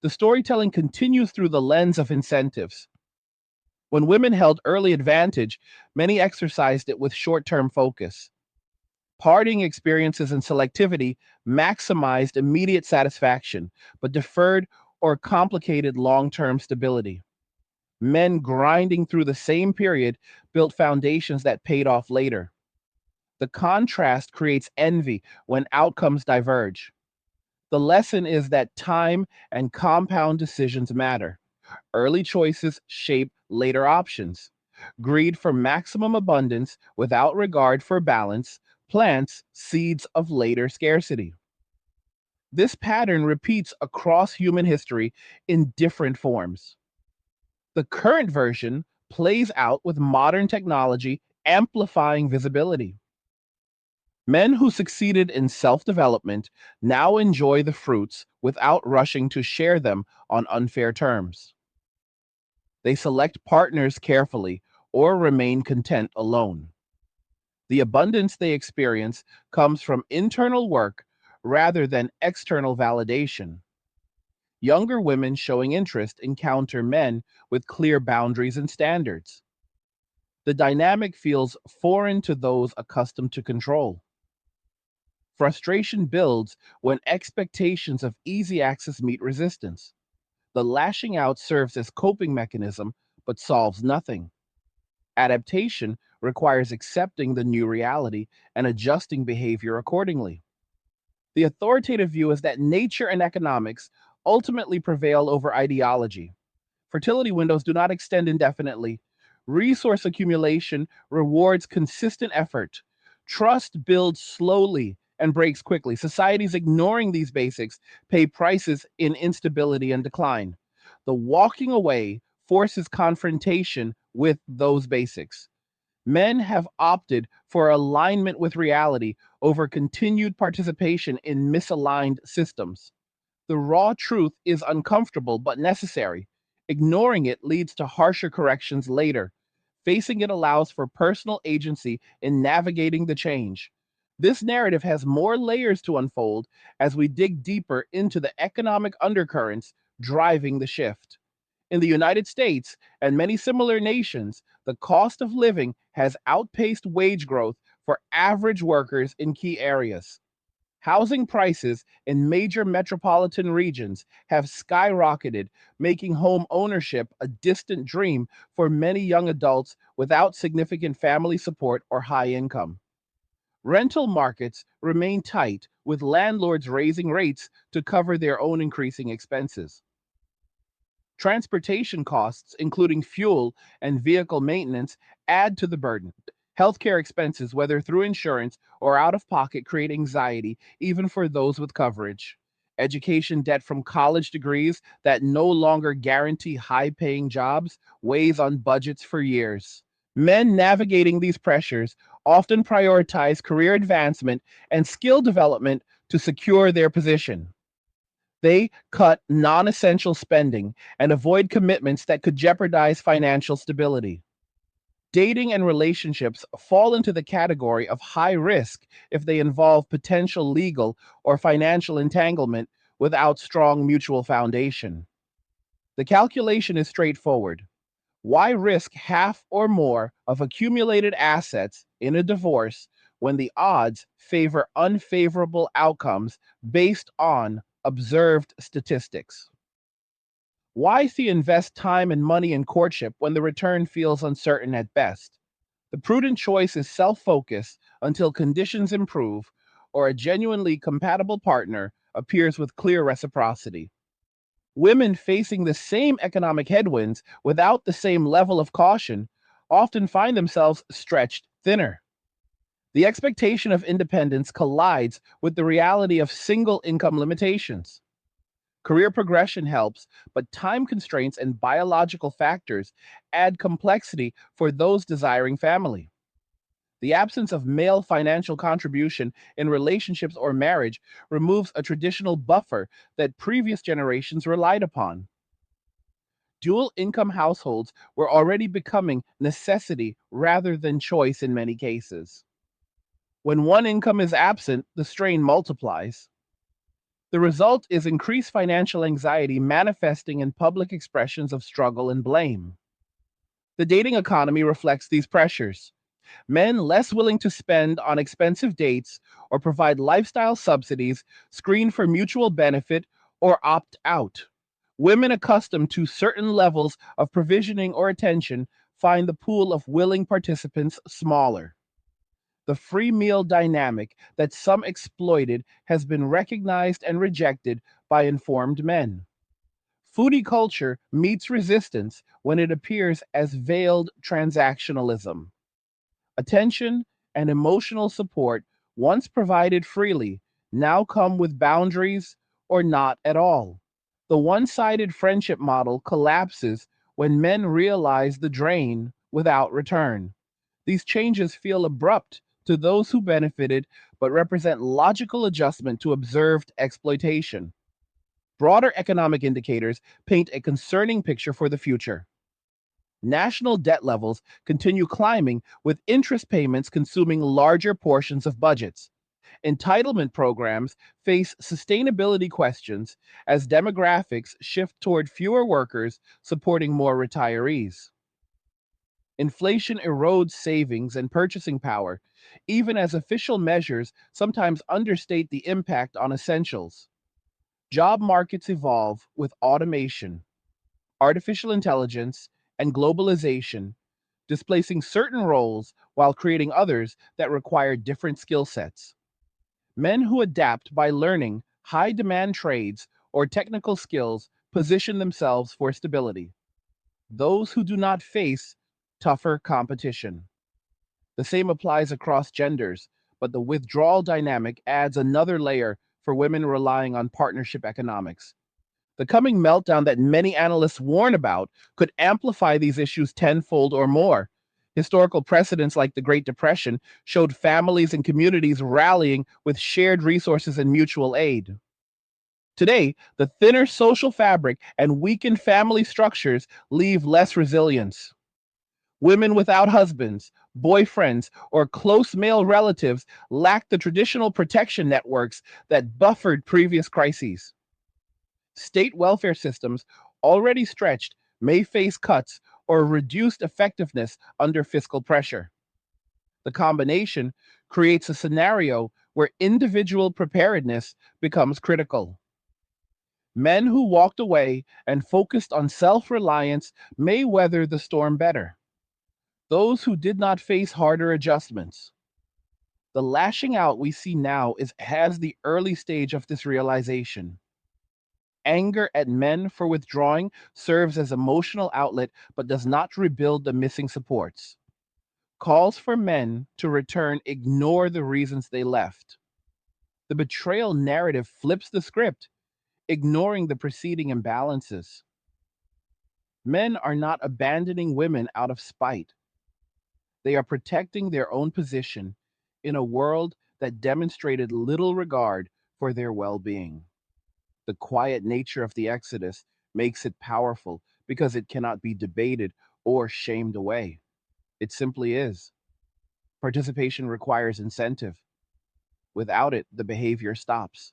The storytelling continues through the lens of incentives. When women held early advantage, many exercised it with short term focus. Parting experiences and selectivity maximized immediate satisfaction, but deferred or complicated long term stability. Men grinding through the same period built foundations that paid off later. The contrast creates envy when outcomes diverge. The lesson is that time and compound decisions matter. Early choices shape later options. Greed for maximum abundance without regard for balance plants seeds of later scarcity. This pattern repeats across human history in different forms. The current version plays out with modern technology amplifying visibility. Men who succeeded in self development now enjoy the fruits without rushing to share them on unfair terms. They select partners carefully or remain content alone. The abundance they experience comes from internal work rather than external validation. Younger women showing interest encounter men with clear boundaries and standards. The dynamic feels foreign to those accustomed to control. Frustration builds when expectations of easy access meet resistance. The lashing out serves as coping mechanism but solves nothing. Adaptation requires accepting the new reality and adjusting behavior accordingly. The authoritative view is that nature and economics ultimately prevail over ideology. Fertility windows do not extend indefinitely. Resource accumulation rewards consistent effort. Trust builds slowly and breaks quickly. Societies ignoring these basics pay prices in instability and decline. The walking away forces confrontation with those basics. Men have opted for alignment with reality over continued participation in misaligned systems. The raw truth is uncomfortable but necessary. Ignoring it leads to harsher corrections later. Facing it allows for personal agency in navigating the change. This narrative has more layers to unfold as we dig deeper into the economic undercurrents driving the shift. In the United States and many similar nations, the cost of living has outpaced wage growth for average workers in key areas. Housing prices in major metropolitan regions have skyrocketed, making home ownership a distant dream for many young adults without significant family support or high income. Rental markets remain tight, with landlords raising rates to cover their own increasing expenses. Transportation costs, including fuel and vehicle maintenance, add to the burden. Healthcare expenses, whether through insurance or out of pocket, create anxiety even for those with coverage. Education debt from college degrees that no longer guarantee high paying jobs weighs on budgets for years. Men navigating these pressures often prioritize career advancement and skill development to secure their position. They cut non essential spending and avoid commitments that could jeopardize financial stability. Dating and relationships fall into the category of high risk if they involve potential legal or financial entanglement without strong mutual foundation. The calculation is straightforward. Why risk half or more of accumulated assets in a divorce when the odds favor unfavorable outcomes based on observed statistics? Why invest time and money in courtship when the return feels uncertain at best? The prudent choice is self focus until conditions improve or a genuinely compatible partner appears with clear reciprocity. Women facing the same economic headwinds without the same level of caution often find themselves stretched thinner. The expectation of independence collides with the reality of single income limitations. Career progression helps, but time constraints and biological factors add complexity for those desiring family. The absence of male financial contribution in relationships or marriage removes a traditional buffer that previous generations relied upon. Dual income households were already becoming necessity rather than choice in many cases. When one income is absent, the strain multiplies. The result is increased financial anxiety manifesting in public expressions of struggle and blame. The dating economy reflects these pressures. Men less willing to spend on expensive dates or provide lifestyle subsidies screen for mutual benefit or opt out. Women accustomed to certain levels of provisioning or attention find the pool of willing participants smaller. The free meal dynamic that some exploited has been recognized and rejected by informed men. Foodie culture meets resistance when it appears as veiled transactionalism. Attention and emotional support, once provided freely, now come with boundaries or not at all. The one sided friendship model collapses when men realize the drain without return. These changes feel abrupt to those who benefited, but represent logical adjustment to observed exploitation. Broader economic indicators paint a concerning picture for the future. National debt levels continue climbing, with interest payments consuming larger portions of budgets. Entitlement programs face sustainability questions as demographics shift toward fewer workers supporting more retirees. Inflation erodes savings and purchasing power, even as official measures sometimes understate the impact on essentials. Job markets evolve with automation, artificial intelligence, and globalization, displacing certain roles while creating others that require different skill sets. Men who adapt by learning high demand trades or technical skills position themselves for stability. Those who do not face tougher competition. The same applies across genders, but the withdrawal dynamic adds another layer for women relying on partnership economics. The coming meltdown that many analysts warn about could amplify these issues tenfold or more. Historical precedents like the Great Depression showed families and communities rallying with shared resources and mutual aid. Today, the thinner social fabric and weakened family structures leave less resilience. Women without husbands, boyfriends, or close male relatives lack the traditional protection networks that buffered previous crises. State welfare systems, already stretched, may face cuts or reduced effectiveness under fiscal pressure. The combination creates a scenario where individual preparedness becomes critical. Men who walked away and focused on self reliance may weather the storm better. Those who did not face harder adjustments. The lashing out we see now has the early stage of this realization. Anger at men for withdrawing serves as emotional outlet but does not rebuild the missing supports. Calls for men to return ignore the reasons they left. The betrayal narrative flips the script, ignoring the preceding imbalances. Men are not abandoning women out of spite. They are protecting their own position in a world that demonstrated little regard for their well being. The quiet nature of the Exodus makes it powerful because it cannot be debated or shamed away. It simply is. Participation requires incentive. Without it, the behavior stops.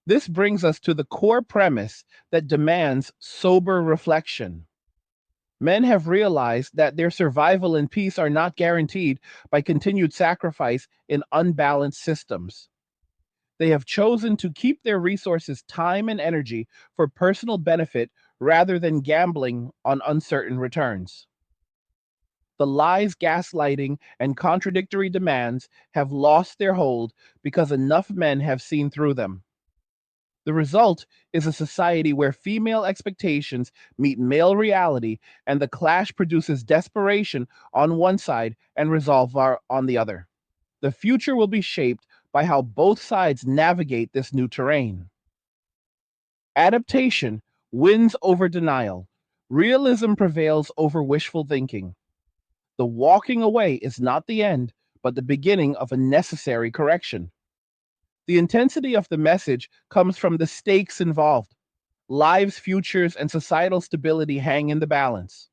This brings us to the core premise that demands sober reflection. Men have realized that their survival and peace are not guaranteed by continued sacrifice in unbalanced systems. They have chosen to keep their resources, time, and energy for personal benefit rather than gambling on uncertain returns. The lies, gaslighting, and contradictory demands have lost their hold because enough men have seen through them. The result is a society where female expectations meet male reality, and the clash produces desperation on one side and resolve on the other. The future will be shaped by how both sides navigate this new terrain. Adaptation wins over denial. Realism prevails over wishful thinking. The walking away is not the end, but the beginning of a necessary correction. The intensity of the message comes from the stakes involved. Lives, futures, and societal stability hang in the balance.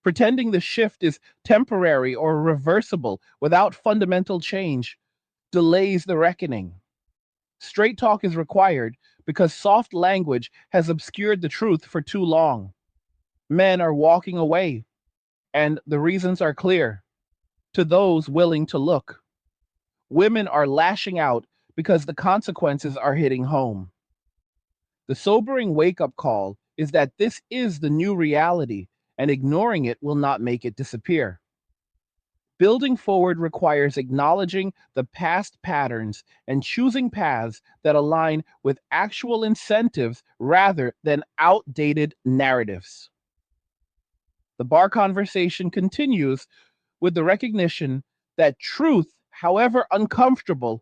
Pretending the shift is temporary or reversible without fundamental change delays the reckoning. Straight talk is required because soft language has obscured the truth for too long. Men are walking away, and the reasons are clear to those willing to look. Women are lashing out because the consequences are hitting home. The sobering wake up call is that this is the new reality, and ignoring it will not make it disappear. Building forward requires acknowledging the past patterns and choosing paths that align with actual incentives rather than outdated narratives. The bar conversation continues with the recognition that truth, however uncomfortable,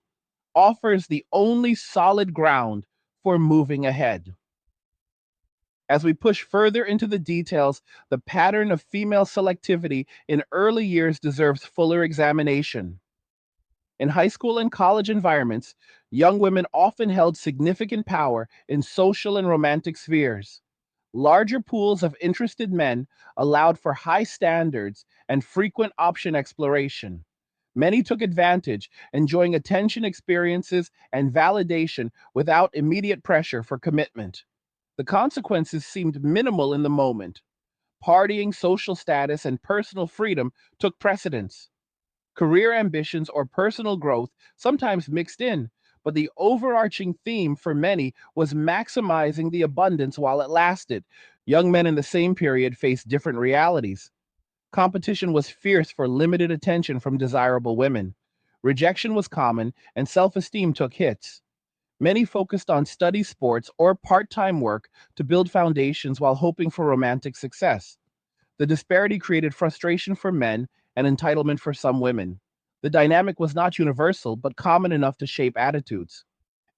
offers the only solid ground for moving ahead. As we push further into the details, the pattern of female selectivity in early years deserves fuller examination. In high school and college environments, young women often held significant power in social and romantic spheres. Larger pools of interested men allowed for high standards and frequent option exploration. Many took advantage, enjoying attention experiences and validation without immediate pressure for commitment. The consequences seemed minimal in the moment. Partying, social status, and personal freedom took precedence. Career ambitions or personal growth sometimes mixed in, but the overarching theme for many was maximizing the abundance while it lasted. Young men in the same period faced different realities. Competition was fierce for limited attention from desirable women. Rejection was common, and self esteem took hits. Many focused on study sports or part time work to build foundations while hoping for romantic success. The disparity created frustration for men and entitlement for some women. The dynamic was not universal, but common enough to shape attitudes.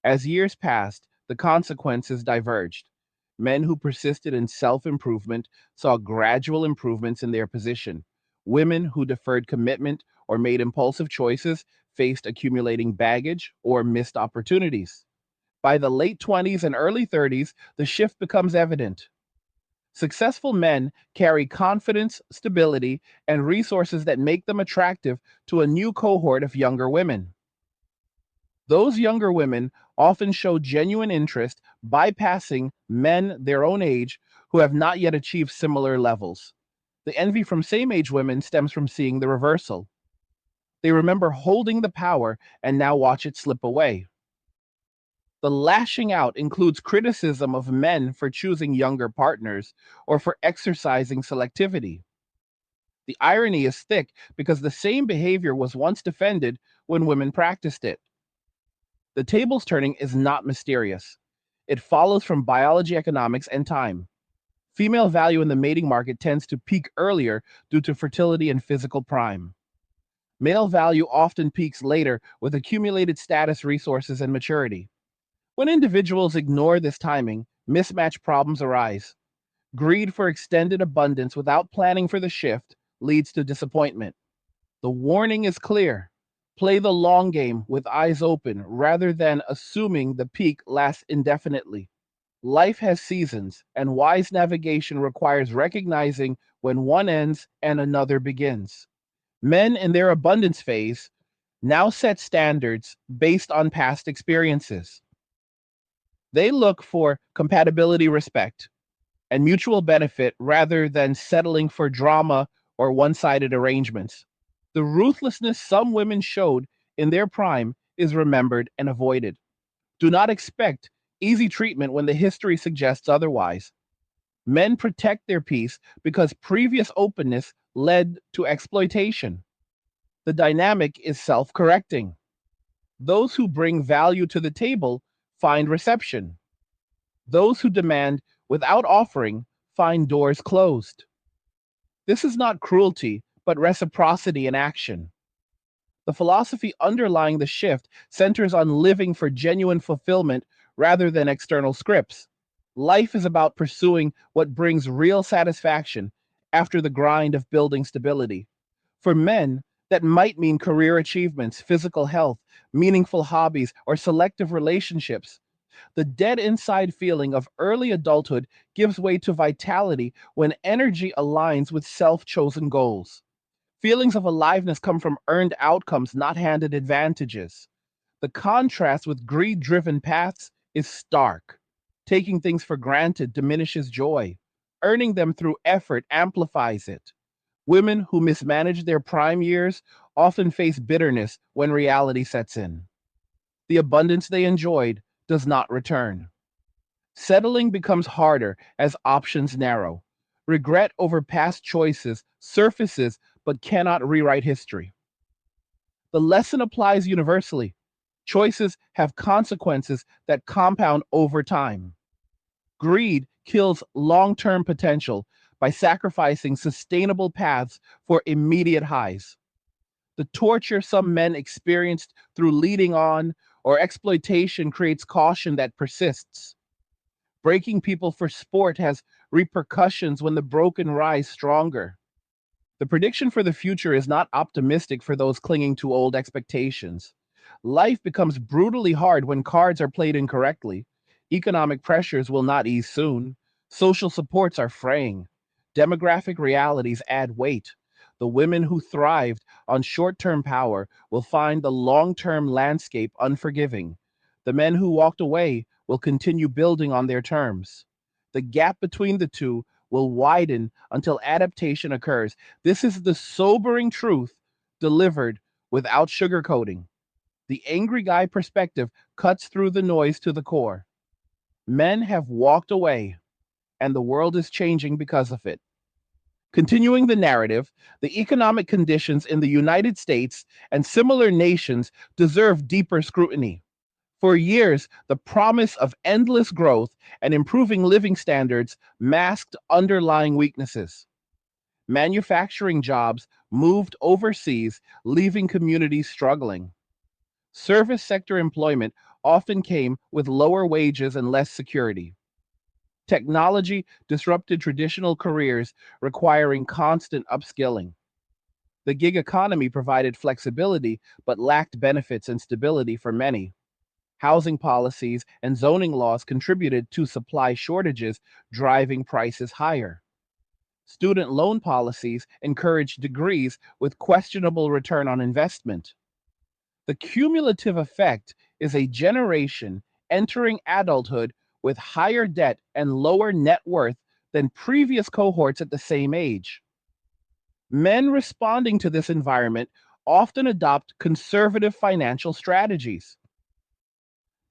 As years passed, the consequences diverged. Men who persisted in self improvement saw gradual improvements in their position. Women who deferred commitment or made impulsive choices faced accumulating baggage or missed opportunities. By the late 20s and early 30s, the shift becomes evident. Successful men carry confidence, stability, and resources that make them attractive to a new cohort of younger women. Those younger women often show genuine interest, bypassing men their own age who have not yet achieved similar levels. The envy from same age women stems from seeing the reversal. They remember holding the power and now watch it slip away. The lashing out includes criticism of men for choosing younger partners or for exercising selectivity. The irony is thick because the same behavior was once defended when women practiced it. The tables turning is not mysterious. It follows from biology, economics, and time. Female value in the mating market tends to peak earlier due to fertility and physical prime. Male value often peaks later with accumulated status, resources, and maturity. When individuals ignore this timing, mismatch problems arise. Greed for extended abundance without planning for the shift leads to disappointment. The warning is clear. Play the long game with eyes open rather than assuming the peak lasts indefinitely. Life has seasons, and wise navigation requires recognizing when one ends and another begins. Men in their abundance phase now set standards based on past experiences. They look for compatibility, respect, and mutual benefit rather than settling for drama or one sided arrangements. The ruthlessness some women showed in their prime is remembered and avoided. Do not expect easy treatment when the history suggests otherwise. Men protect their peace because previous openness led to exploitation. The dynamic is self correcting. Those who bring value to the table find reception. Those who demand without offering find doors closed. This is not cruelty, but reciprocity in action. The philosophy underlying the shift centers on living for genuine fulfillment rather than external scripts. Life is about pursuing what brings real satisfaction after the grind of building stability. For men, that might mean career achievements, physical health, meaningful hobbies, or selective relationships. The dead inside feeling of early adulthood gives way to vitality when energy aligns with self chosen goals. Feelings of aliveness come from earned outcomes, not handed advantages. The contrast with greed driven paths is stark. Taking things for granted diminishes joy. Earning them through effort amplifies it. Women who mismanage their prime years often face bitterness when reality sets in. The abundance they enjoyed does not return. Settling becomes harder as options narrow. Regret over past choices surfaces but cannot rewrite history. The lesson applies universally. Choices have consequences that compound over time. Greed kills long term potential by sacrificing sustainable paths for immediate highs. The torture some men experienced through leading on or exploitation creates caution that persists. Breaking people for sport has repercussions when the broken rise stronger. The prediction for the future is not optimistic for those clinging to old expectations. Life becomes brutally hard when cards are played incorrectly. Economic pressures will not ease soon. Social supports are fraying. Demographic realities add weight. The women who thrived on short term power will find the long term landscape unforgiving. The men who walked away will continue building on their terms. The gap between the two will widen until adaptation occurs. This is the sobering truth delivered without sugarcoating. The angry guy perspective cuts through the noise to the core. Men have walked away, and the world is changing because of it. Continuing the narrative, the economic conditions in the United States and similar nations deserve deeper scrutiny. For years, the promise of endless growth and improving living standards masked underlying weaknesses. Manufacturing jobs moved overseas, leaving communities struggling. Service sector employment often came with lower wages and less security. Technology disrupted traditional careers, requiring constant upskilling. The gig economy provided flexibility but lacked benefits and stability for many. Housing policies and zoning laws contributed to supply shortages, driving prices higher. Student loan policies encouraged degrees with questionable return on investment. The cumulative effect is a generation entering adulthood with higher debt and lower net worth than previous cohorts at the same age. Men responding to this environment often adopt conservative financial strategies.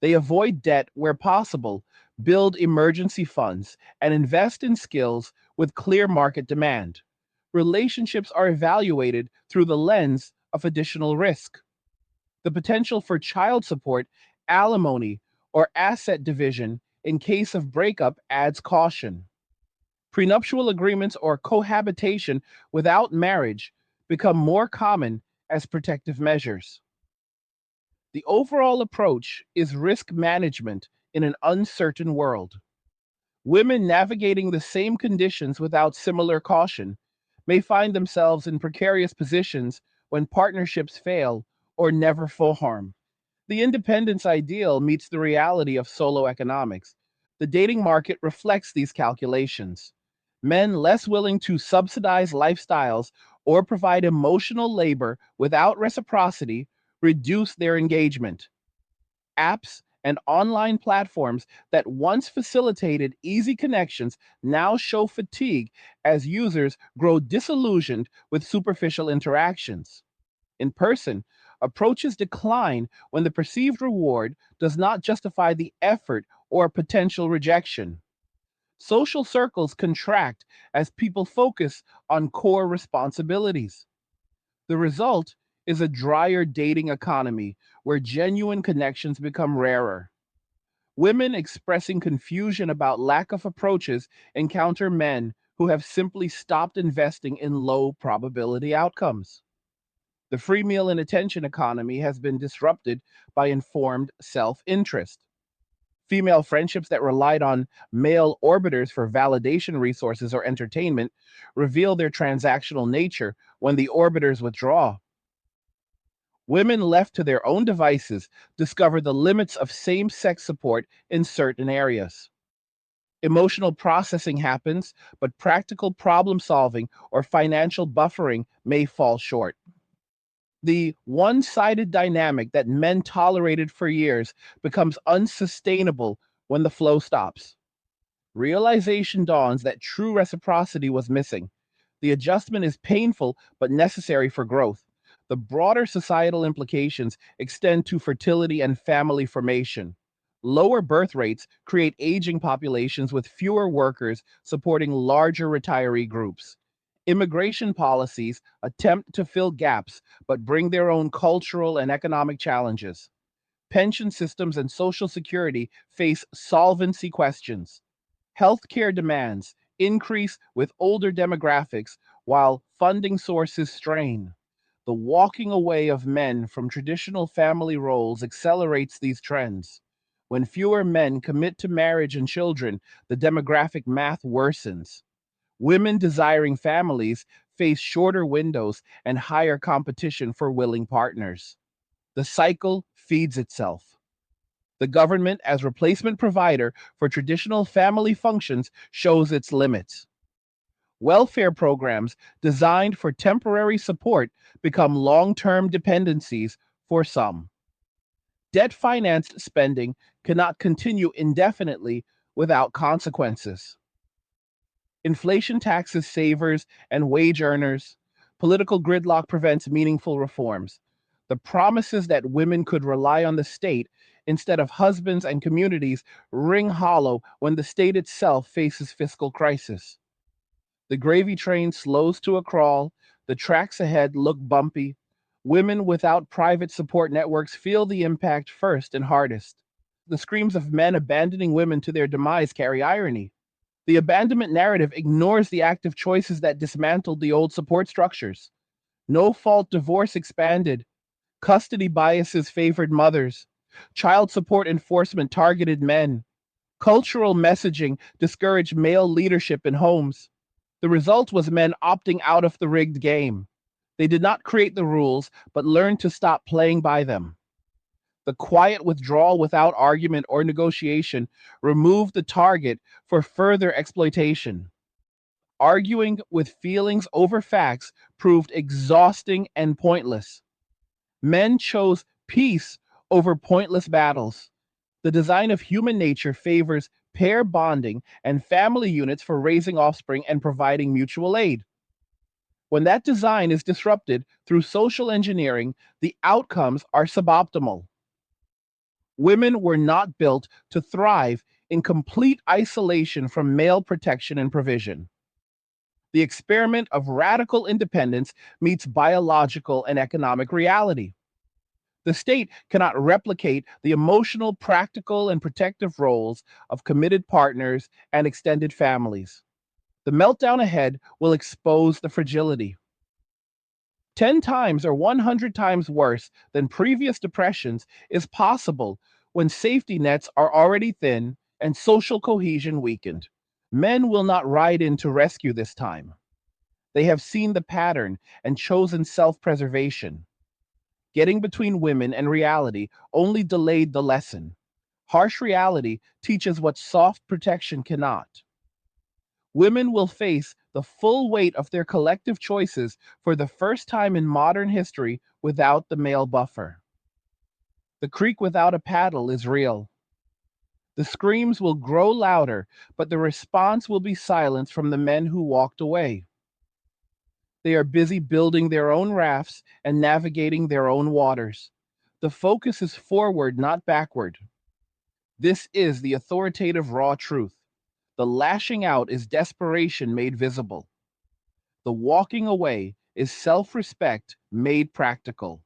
They avoid debt where possible, build emergency funds, and invest in skills with clear market demand. Relationships are evaluated through the lens of additional risk. The potential for child support, alimony, or asset division in case of breakup adds caution. Prenuptial agreements or cohabitation without marriage become more common as protective measures. The overall approach is risk management in an uncertain world. Women navigating the same conditions without similar caution may find themselves in precarious positions when partnerships fail or never form. The independence ideal meets the reality of solo economics. The dating market reflects these calculations. Men less willing to subsidize lifestyles or provide emotional labor without reciprocity reduce their engagement. Apps and online platforms that once facilitated easy connections now show fatigue as users grow disillusioned with superficial interactions. In person, approaches decline when the perceived reward does not justify the effort or potential rejection. Social circles contract as people focus on core responsibilities. The result is a drier dating economy where genuine connections become rarer. Women expressing confusion about lack of approaches encounter men who have simply stopped investing in low probability outcomes. The free meal and attention economy has been disrupted by informed self interest. Female friendships that relied on male orbiters for validation resources or entertainment reveal their transactional nature when the orbiters withdraw. Women left to their own devices discover the limits of same sex support in certain areas. Emotional processing happens, but practical problem solving or financial buffering may fall short. The one sided dynamic that men tolerated for years becomes unsustainable when the flow stops. Realization dawns that true reciprocity was missing. The adjustment is painful but necessary for growth. The broader societal implications extend to fertility and family formation. Lower birth rates create aging populations with fewer workers supporting larger retiree groups. Immigration policies attempt to fill gaps but bring their own cultural and economic challenges. Pension systems and social security face solvency questions. Healthcare demands increase with older demographics while funding sources strain. The walking away of men from traditional family roles accelerates these trends. When fewer men commit to marriage and children, the demographic math worsens. Women desiring families face shorter windows and higher competition for willing partners. The cycle feeds itself. The government, as replacement provider for traditional family functions, shows its limits. Welfare programs designed for temporary support become long term dependencies for some. Debt financed spending cannot continue indefinitely without consequences. Inflation taxes savers and wage earners. Political gridlock prevents meaningful reforms. The promises that women could rely on the state instead of husbands and communities ring hollow when the state itself faces fiscal crisis. The gravy train slows to a crawl. The tracks ahead look bumpy. Women without private support networks feel the impact first and hardest. The screams of men abandoning women to their demise carry irony. The abandonment narrative ignores the active choices that dismantled the old support structures. No fault divorce expanded. Custody biases favored mothers. Child support enforcement targeted men. Cultural messaging discouraged male leadership in homes. The result was men opting out of the rigged game. They did not create the rules, but learned to stop playing by them. The quiet withdrawal without argument or negotiation removed the target for further exploitation. Arguing with feelings over facts proved exhausting and pointless. Men chose peace over pointless battles. The design of human nature favors pair bonding and family units for raising offspring and providing mutual aid. When that design is disrupted through social engineering, the outcomes are suboptimal. Women were not built to thrive in complete isolation from male protection and provision. The experiment of radical independence meets biological and economic reality. The state cannot replicate the emotional, practical, and protective roles of committed partners and extended families. The meltdown ahead will expose the fragility. 10 times or 100 times worse than previous depressions is possible when safety nets are already thin and social cohesion weakened. Men will not ride in to rescue this time. They have seen the pattern and chosen self preservation. Getting between women and reality only delayed the lesson. Harsh reality teaches what soft protection cannot. Women will face the full weight of their collective choices for the first time in modern history without the male buffer. The creek without a paddle is real. The screams will grow louder, but the response will be silence from the men who walked away. They are busy building their own rafts and navigating their own waters. The focus is forward, not backward. This is the authoritative raw truth. The lashing out is desperation made visible. The walking away is self respect made practical.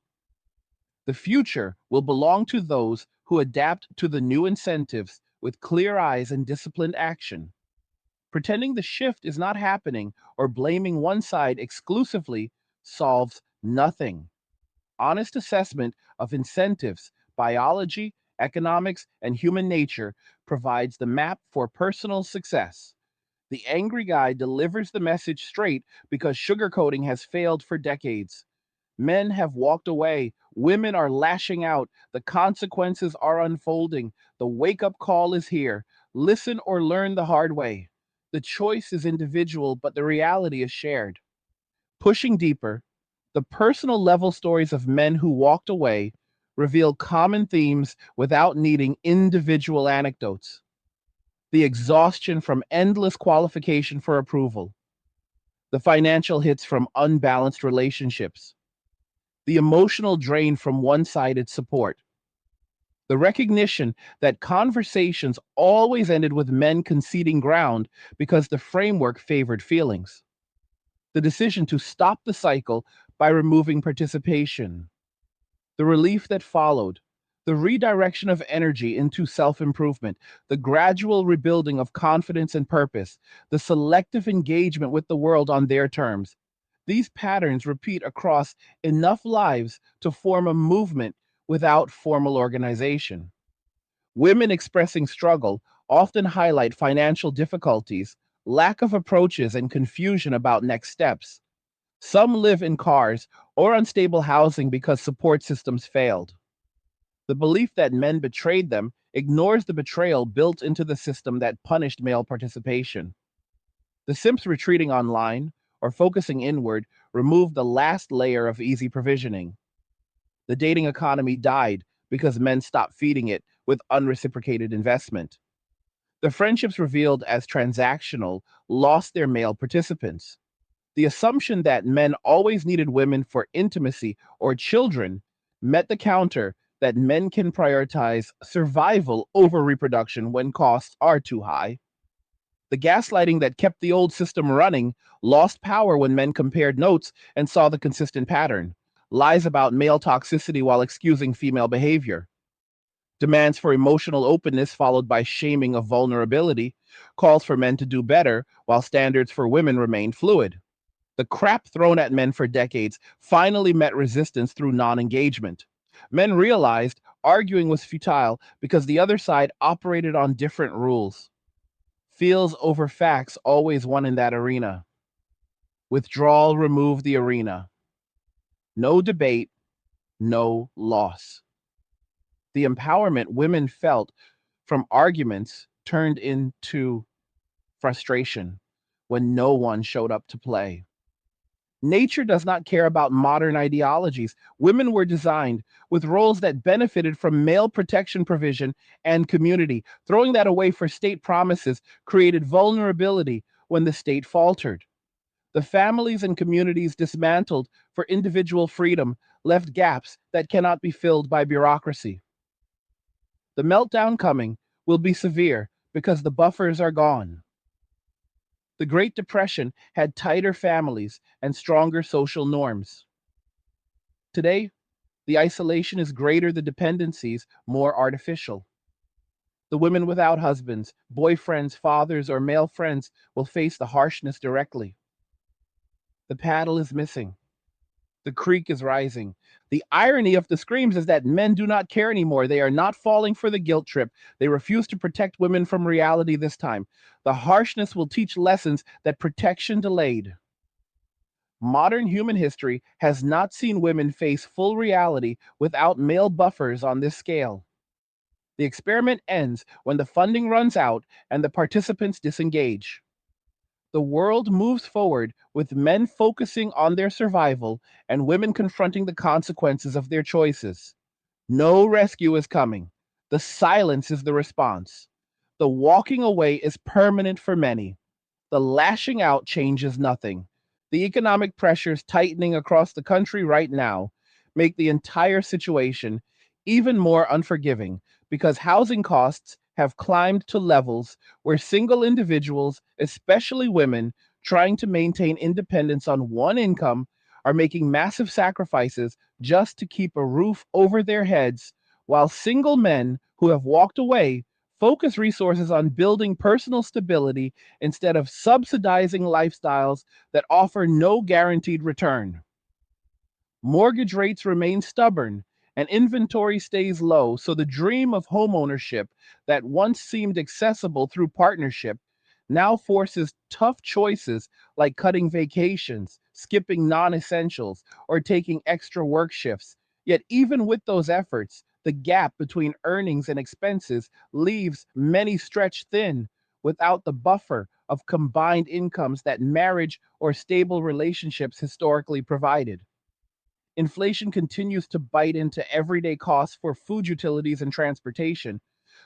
The future will belong to those who adapt to the new incentives with clear eyes and disciplined action. Pretending the shift is not happening or blaming one side exclusively solves nothing. Honest assessment of incentives, biology, economics, and human nature provides the map for personal success. The angry guy delivers the message straight because sugarcoating has failed for decades. Men have walked away. Women are lashing out. The consequences are unfolding. The wake up call is here. Listen or learn the hard way. The choice is individual, but the reality is shared. Pushing deeper, the personal level stories of men who walked away reveal common themes without needing individual anecdotes. The exhaustion from endless qualification for approval, the financial hits from unbalanced relationships, the emotional drain from one sided support, the recognition that conversations always ended with men conceding ground because the framework favored feelings, the decision to stop the cycle by removing participation, the relief that followed, the redirection of energy into self improvement, the gradual rebuilding of confidence and purpose, the selective engagement with the world on their terms. These patterns repeat across enough lives to form a movement without formal organization. Women expressing struggle often highlight financial difficulties, lack of approaches, and confusion about next steps. Some live in cars or unstable housing because support systems failed. The belief that men betrayed them ignores the betrayal built into the system that punished male participation. The simps retreating online or focusing inward removed the last layer of easy provisioning. The dating economy died because men stopped feeding it with unreciprocated investment. The friendships revealed as transactional lost their male participants. The assumption that men always needed women for intimacy or children met the counter that men can prioritize survival over reproduction when costs are too high. The gaslighting that kept the old system running lost power when men compared notes and saw the consistent pattern. Lies about male toxicity while excusing female behavior. Demands for emotional openness followed by shaming of vulnerability. Calls for men to do better while standards for women remained fluid. The crap thrown at men for decades finally met resistance through non engagement. Men realized arguing was futile because the other side operated on different rules. Feels over facts always won in that arena. Withdrawal removed the arena. No debate, no loss. The empowerment women felt from arguments turned into frustration when no one showed up to play. Nature does not care about modern ideologies. Women were designed with roles that benefited from male protection provision and community. Throwing that away for state promises created vulnerability when the state faltered. The families and communities dismantled for individual freedom left gaps that cannot be filled by bureaucracy. The meltdown coming will be severe because the buffers are gone. The Great Depression had tighter families and stronger social norms. Today, the isolation is greater, the dependencies more artificial. The women without husbands, boyfriends, fathers, or male friends will face the harshness directly. The paddle is missing. The creek is rising. The irony of the screams is that men do not care anymore. They are not falling for the guilt trip. They refuse to protect women from reality this time. The harshness will teach lessons that protection delayed. Modern human history has not seen women face full reality without male buffers on this scale. The experiment ends when the funding runs out and the participants disengage. The world moves forward with men focusing on their survival and women confronting the consequences of their choices. No rescue is coming. The silence is the response. The walking away is permanent for many. The lashing out changes nothing. The economic pressures tightening across the country right now make the entire situation even more unforgiving because housing costs have climbed to levels where single individuals, especially women, trying to maintain independence on one income, are making massive sacrifices just to keep a roof over their heads, while single men who have walked away focus resources on building personal stability instead of subsidizing lifestyles that offer no guaranteed return. Mortgage rates remain stubborn, and inventory stays low, so the dream of homeownership that once seemed accessible through partnership now forces tough choices like cutting vacations, skipping non essentials, or taking extra work shifts. Yet, even with those efforts, the gap between earnings and expenses leaves many stretched thin without the buffer of combined incomes that marriage or stable relationships historically provided. Inflation continues to bite into everyday costs for food, utilities, and transportation.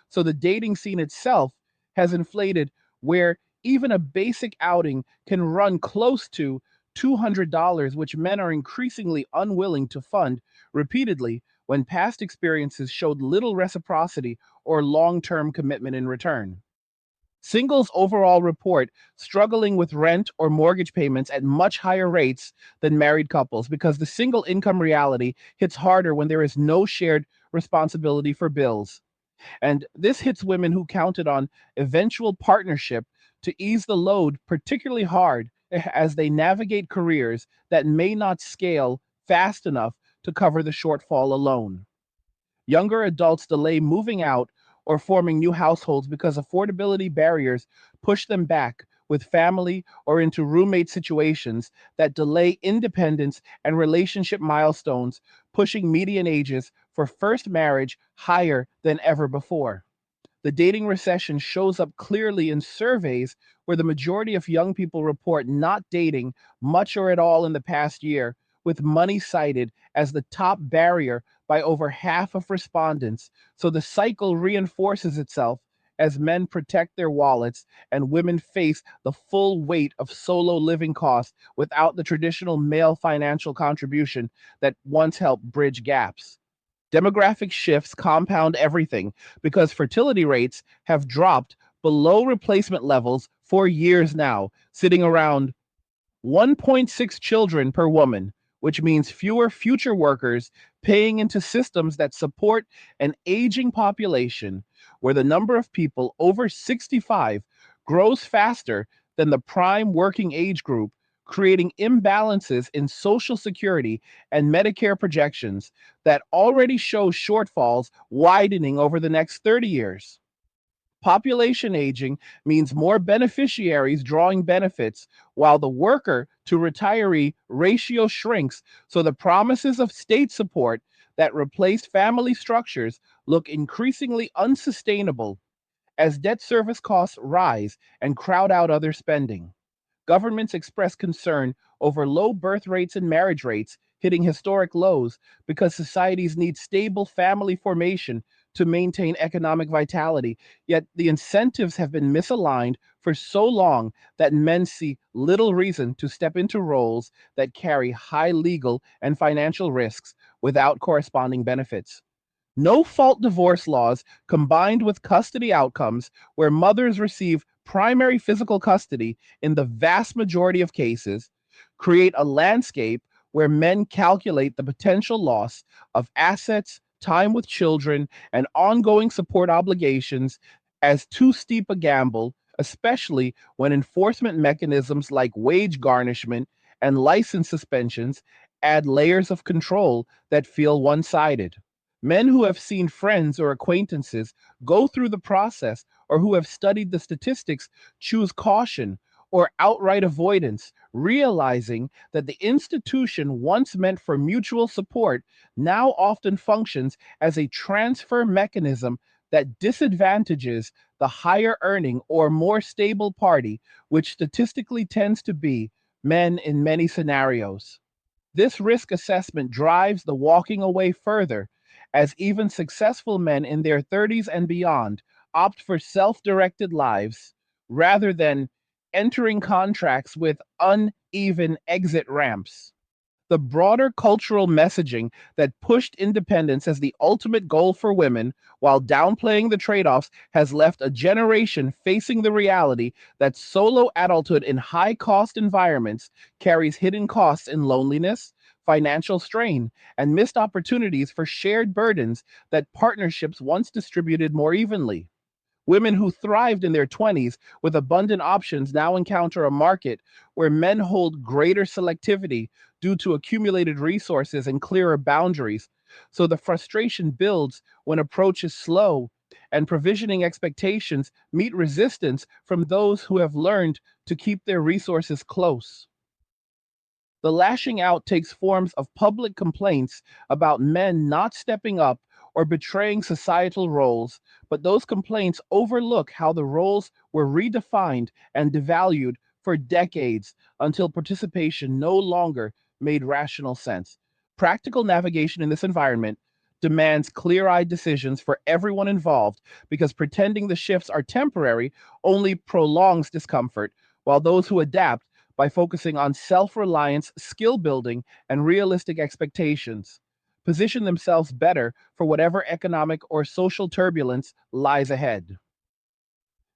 So the dating scene itself has inflated where even a basic outing can run close to $200, which men are increasingly unwilling to fund repeatedly when past experiences showed little reciprocity or long term commitment in return. Singles overall report struggling with rent or mortgage payments at much higher rates than married couples because the single income reality hits harder when there is no shared responsibility for bills. And this hits women who counted on eventual partnership to ease the load particularly hard as they navigate careers that may not scale fast enough to cover the shortfall alone. Younger adults delay moving out or forming new households because affordability barriers push them back with family or into roommate situations that delay independence and relationship milestones, pushing median ages for first marriage higher than ever before. The dating recession shows up clearly in surveys where the majority of young people report not dating much or at all in the past year, with money cited as the top barrier by over half of respondents. So the cycle reinforces itself as men protect their wallets and women face the full weight of solo living costs without the traditional male financial contribution that once helped bridge gaps. Demographic shifts compound everything because fertility rates have dropped below replacement levels for years now, sitting around 1.6 children per woman, which means fewer future workers paying into systems that support an aging population where the number of people over 65 grows faster than the prime working age group, creating imbalances in Social Security and Medicare projections that already show shortfalls widening over the next 30 years. Population aging means more beneficiaries drawing benefits while the worker to retiree ratio shrinks, so the promises of state support that replaced family structures look increasingly unsustainable as debt service costs rise and crowd out other spending. Governments express concern over low birth rates and marriage rates hitting historic lows because societies need stable family formation to maintain economic vitality. Yet the incentives have been misaligned for so long that men see little reason to step into roles that carry high legal and financial risks without corresponding benefits. No fault divorce laws combined with custody outcomes where mothers receive primary physical custody in the vast majority of cases create a landscape where men calculate the potential loss of assets, time with children, and ongoing support obligations as too steep a gamble, especially when enforcement mechanisms like wage garnishment and license suspensions add layers of control that feel one sided. Men who have seen friends or acquaintances go through the process or who have studied the statistics choose caution or outright avoidance, realizing that the institution once meant for mutual support now often functions as a transfer mechanism that disadvantages the higher earning or more stable party, which statistically tends to be men in many scenarios. This risk assessment drives the walking away further, as even successful men in their 30s and beyond opt for self directed lives rather than entering contracts with uneven exit ramps. The broader cultural messaging that pushed independence as the ultimate goal for women while downplaying the trade offs has left a generation facing the reality that solo adulthood in high cost environments carries hidden costs in loneliness, financial strain, and missed opportunities for shared burdens that partnerships once distributed more evenly. Women who thrived in their 20s with abundant options now encounter a market where men hold greater selectivity due to accumulated resources and clearer boundaries, So the frustration builds when approach is slow and provisioning expectations meet resistance from those who have learned to keep their resources close. The lashing out takes forms of public complaints about men not stepping up or betraying societal roles, but those complaints overlook how the roles were redefined and devalued for decades until participation no longer made rational sense. Practical navigation in this environment demands clear eyed decisions for everyone involved because pretending the shifts are temporary only prolongs discomfort, while those who adapt by focusing on self reliance, skill building, and realistic expectations, position themselves better for whatever economic or social turbulence lies ahead.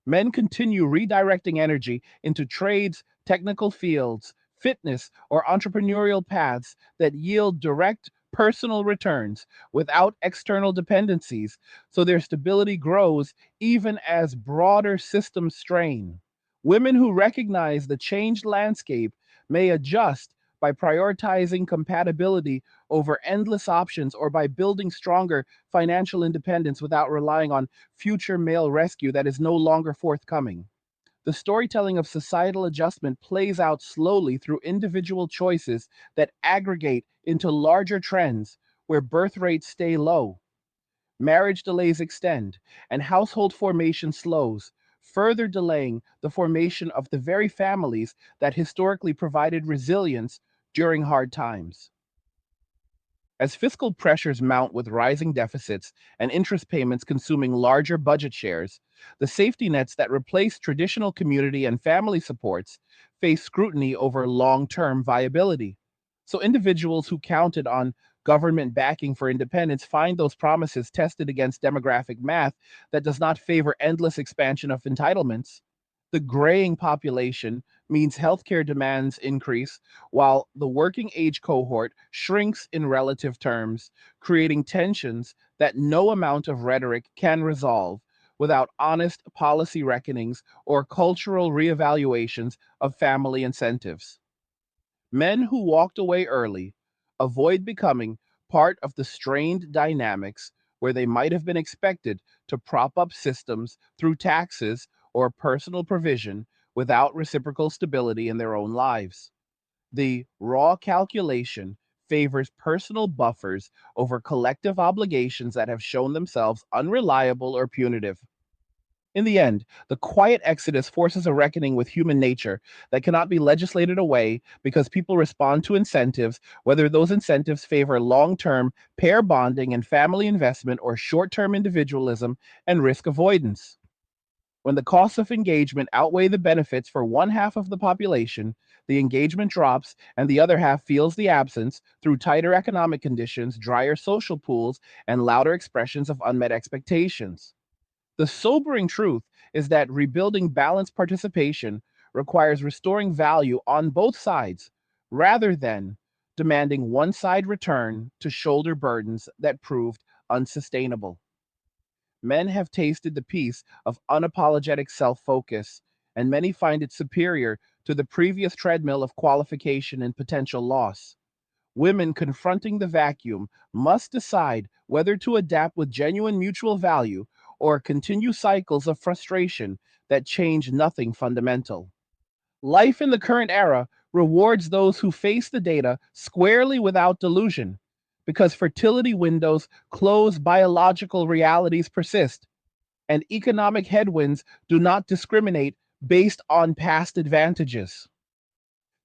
Men continue redirecting energy into trades, technical fields, fitness, or entrepreneurial paths that yield direct personal returns without external dependencies, so their stability grows even as broader systems strain. Women who recognize the changed landscape may adjust by prioritizing compatibility over endless options or by building stronger financial independence without relying on future male rescue that is no longer forthcoming. The storytelling of societal adjustment plays out slowly through individual choices that aggregate into larger trends where birth rates stay low, marriage delays extend, and household formation slows, further delaying the formation of the very families that historically provided resilience during hard times. As fiscal pressures mount with rising deficits and interest payments consuming larger budget shares, the safety nets that replace traditional community and family supports face scrutiny over long term viability. So, individuals who counted on government backing for independence find those promises tested against demographic math that does not favor endless expansion of entitlements. The graying population means healthcare demands increase, while the working age cohort shrinks in relative terms, creating tensions that no amount of rhetoric can resolve without honest policy reckonings or cultural reevaluations of family incentives. Men who walked away early avoid becoming part of the strained dynamics where they might have been expected to prop up systems through taxes or personal provision without reciprocal stability in their own lives. The raw calculation favors personal buffers over collective obligations that have shown themselves unreliable or punitive. In the end, the quiet exodus forces a reckoning with human nature that cannot be legislated away because people respond to incentives, whether those incentives favor long term pair bonding and family investment or short term individualism and risk avoidance. When the costs of engagement outweigh the benefits for one half of the population, the engagement drops and the other half feels the absence through tighter economic conditions, drier social pools, and louder expressions of unmet expectations. The sobering truth is that rebuilding balanced participation requires restoring value on both sides rather than demanding one side return to shoulder burdens that proved unsustainable. Men have tasted the peace of unapologetic self focus, and many find it superior to the previous treadmill of qualification and potential loss. Women confronting the vacuum must decide whether to adapt with genuine mutual value or continue cycles of frustration that change nothing fundamental. Life in the current era rewards those who face the data squarely without delusion, because fertility windows close, biological realities persist, and economic headwinds do not discriminate based on past advantages.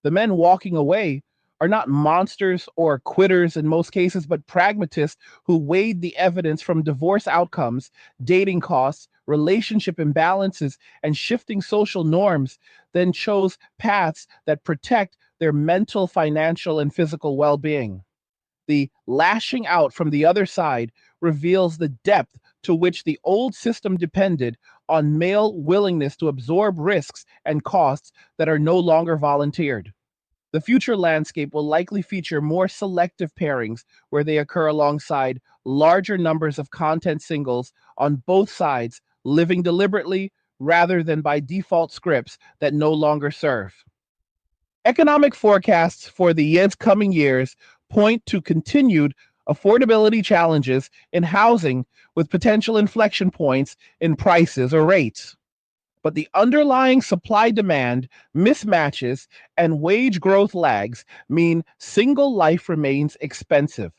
The men walking away are not monsters or quitters in most cases, but pragmatists who weighed the evidence from divorce outcomes, dating costs, relationship imbalances, and shifting social norms, then chose paths that protect their mental, financial, and physical well being. The lashing out from the other side reveals the depth to which the old system depended on male willingness to absorb risks and costs that are no longer volunteered. The future landscape will likely feature more selective pairings where they occur alongside larger numbers of content singles on both sides, living deliberately rather than by default scripts that no longer serve. Economic forecasts for the coming years point to continued affordability challenges in housing with potential inflection points in prices or rates. But the underlying supply demand mismatches and wage growth lags mean single life remains expensive,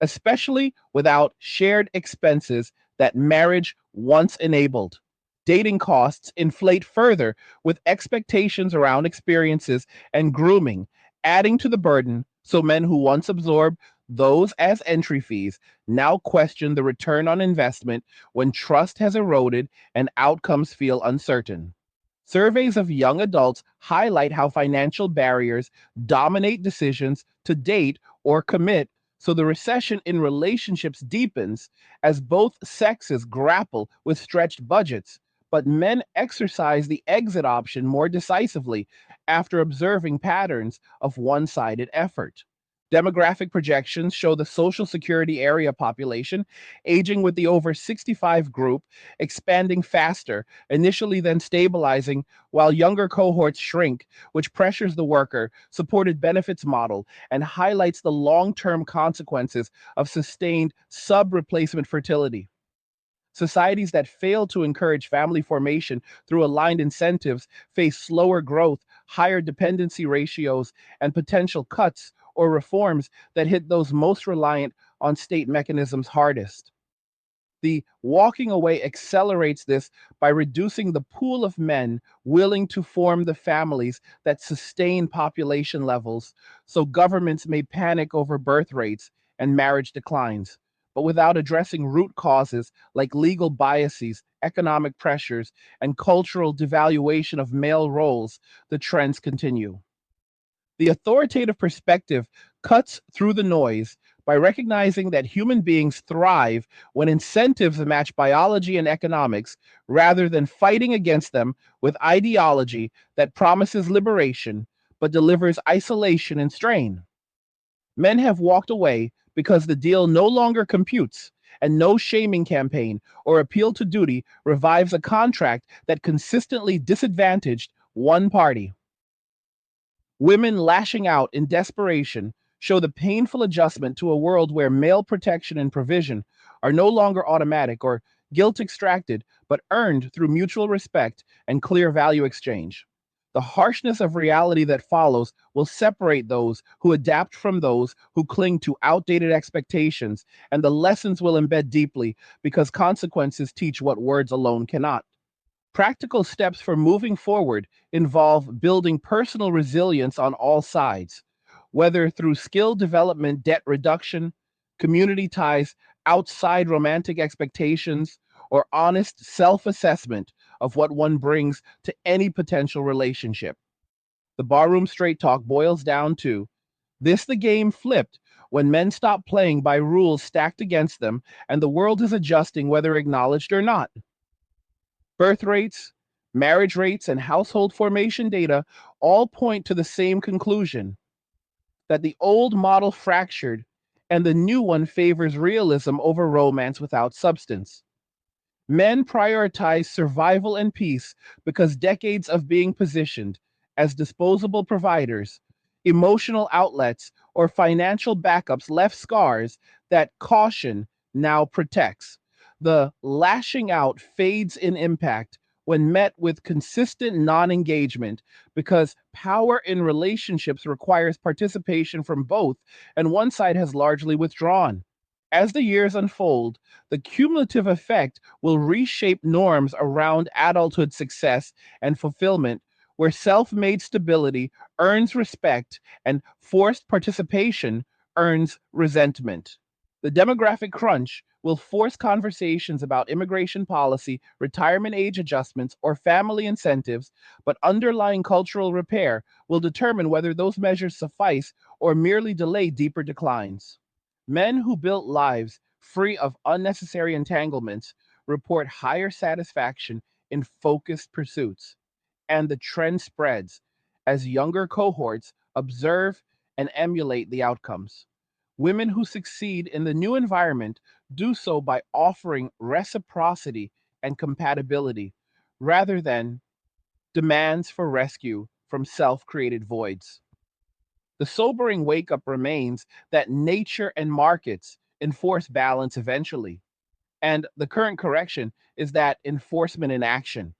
especially without shared expenses that marriage once enabled. Dating costs inflate further with expectations around experiences and grooming, adding to the burden so men who once absorbed those as entry fees now question the return on investment when trust has eroded and outcomes feel uncertain. Surveys of young adults highlight how financial barriers dominate decisions to date or commit, so the recession in relationships deepens as both sexes grapple with stretched budgets, but men exercise the exit option more decisively after observing patterns of one sided effort. Demographic projections show the Social Security area population aging with the over 65 group expanding faster, initially then stabilizing, while younger cohorts shrink, which pressures the worker supported benefits model and highlights the long term consequences of sustained sub replacement fertility. Societies that fail to encourage family formation through aligned incentives face slower growth, higher dependency ratios, and potential cuts or reforms that hit those most reliant on state mechanisms hardest. The walking away accelerates this by reducing the pool of men willing to form the families that sustain population levels, so governments may panic over birth rates and marriage declines. But without addressing root causes like legal biases, economic pressures, and cultural devaluation of male roles, the trends continue. The authoritative perspective cuts through the noise by recognizing that human beings thrive when incentives match biology and economics rather than fighting against them with ideology that promises liberation but delivers isolation and strain. Men have walked away because the deal no longer computes, and no shaming campaign or appeal to duty revives a contract that consistently disadvantaged one party. Women lashing out in desperation show the painful adjustment to a world where male protection and provision are no longer automatic or guilt extracted, but earned through mutual respect and clear value exchange. The harshness of reality that follows will separate those who adapt from those who cling to outdated expectations, and the lessons will embed deeply because consequences teach what words alone cannot. Practical steps for moving forward involve building personal resilience on all sides, whether through skill development, debt reduction, community ties outside romantic expectations, or honest self assessment of what one brings to any potential relationship. The barroom straight talk boils down to this: the game flipped when men stop playing by rules stacked against them, and the world is adjusting whether acknowledged or not. Birth rates, marriage rates, and household formation data all point to the same conclusion: that the old model fractured and the new one favors realism over romance without substance. Men prioritize survival and peace because decades of being positioned as disposable providers, emotional outlets, or financial backups left scars that caution now protects. The lashing out fades in impact when met with consistent non engagement because power in relationships requires participation from both, and one side has largely withdrawn. As the years unfold, the cumulative effect will reshape norms around adulthood success and fulfillment, where self made stability earns respect and forced participation earns resentment. The demographic crunch will force conversations about immigration policy, retirement age adjustments, or family incentives, but underlying cultural repair will determine whether those measures suffice or merely delay deeper declines. Men who built lives free of unnecessary entanglements report higher satisfaction in focused pursuits, and the trend spreads as younger cohorts observe and emulate the outcomes. Women who succeed in the new environment do so by offering reciprocity and compatibility rather than demands for rescue from self created voids. The sobering wake up remains that nature and markets enforce balance eventually. And the current correction is that enforcement in action.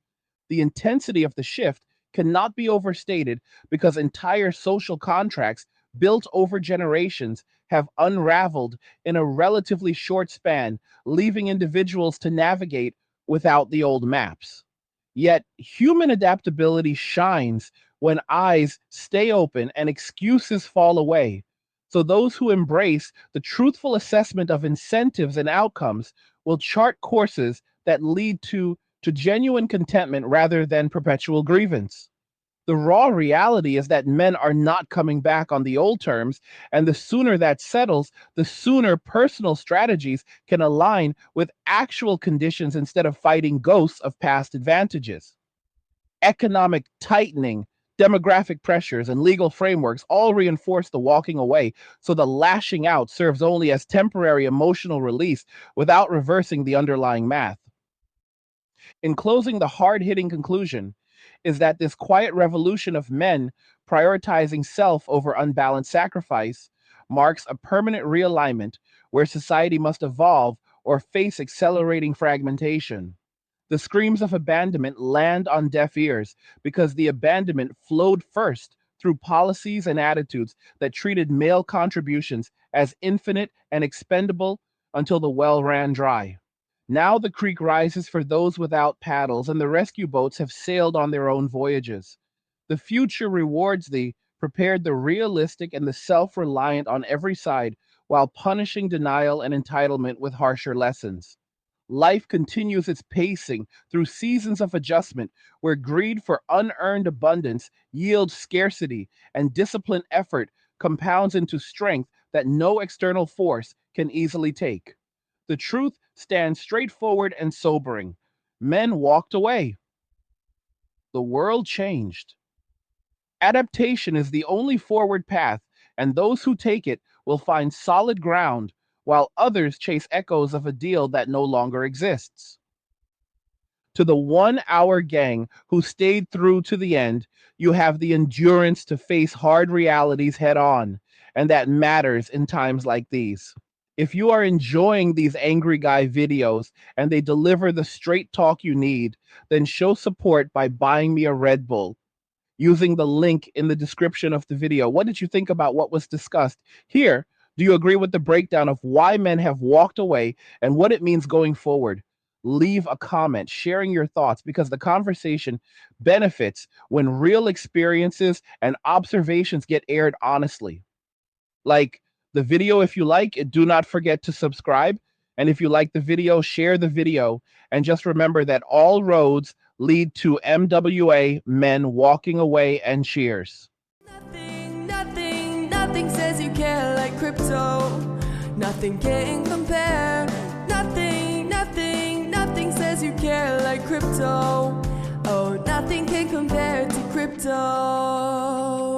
The intensity of the shift cannot be overstated because entire social contracts built over generations have unraveled in a relatively short span, leaving individuals to navigate without the old maps. Yet, human adaptability shines when eyes stay open and excuses fall away. So, those who embrace the truthful assessment of incentives and outcomes will chart courses that lead to genuine contentment rather than perpetual grievance. The raw reality is that men are not coming back on the old terms, and the sooner that settles, the sooner personal strategies can align with actual conditions instead of fighting ghosts of past advantages. Economic tightening, demographic pressures, and legal frameworks all reinforce the walking away, so the lashing out serves only as temporary emotional release without reversing the underlying math. In closing, the hard hitting conclusion is that this quiet revolution of men prioritizing self over unbalanced sacrifice marks a permanent realignment where society must evolve or face accelerating fragmentation. The screams of abandonment land on deaf ears because the abandonment flowed first through policies and attitudes that treated male contributions as infinite and expendable until the well ran dry. Now the creek rises for those without paddles, and the rescue boats have sailed on their own voyages. The future rewards thee, prepared the realistic and the self reliant on every side, while punishing denial and entitlement with harsher lessons. Life continues its pacing through seasons of adjustment where greed for unearned abundance yields scarcity and disciplined effort compounds into strength that no external force can easily take. The truth stands straightforward and sobering. Men walked away. The world changed. Adaptation is the only forward path, and those who take it will find solid ground, while others chase echoes of a deal that no longer exists. To the 1 hour gang who stayed through to the end, you have the endurance to face hard realities head on, and that matters in times like these. If you are enjoying these angry guy videos and they deliver the straight talk you need, then show support by buying me a Red Bull using the link in the description of the video. What did you think about what was discussed here? Do you agree with the breakdown of why men have walked away and what it means going forward? Leave a comment sharing your thoughts because the conversation benefits when real experiences and observations get aired honestly. Like the video if you like it, do not forget to subscribe. And if you like the video, share the video. And just remember that all roads lead to MWA, men walking away, and cheers. Nothing says you care like crypto. Nothing can compare. Nothing says you care like crypto. Oh, nothing can compare to crypto.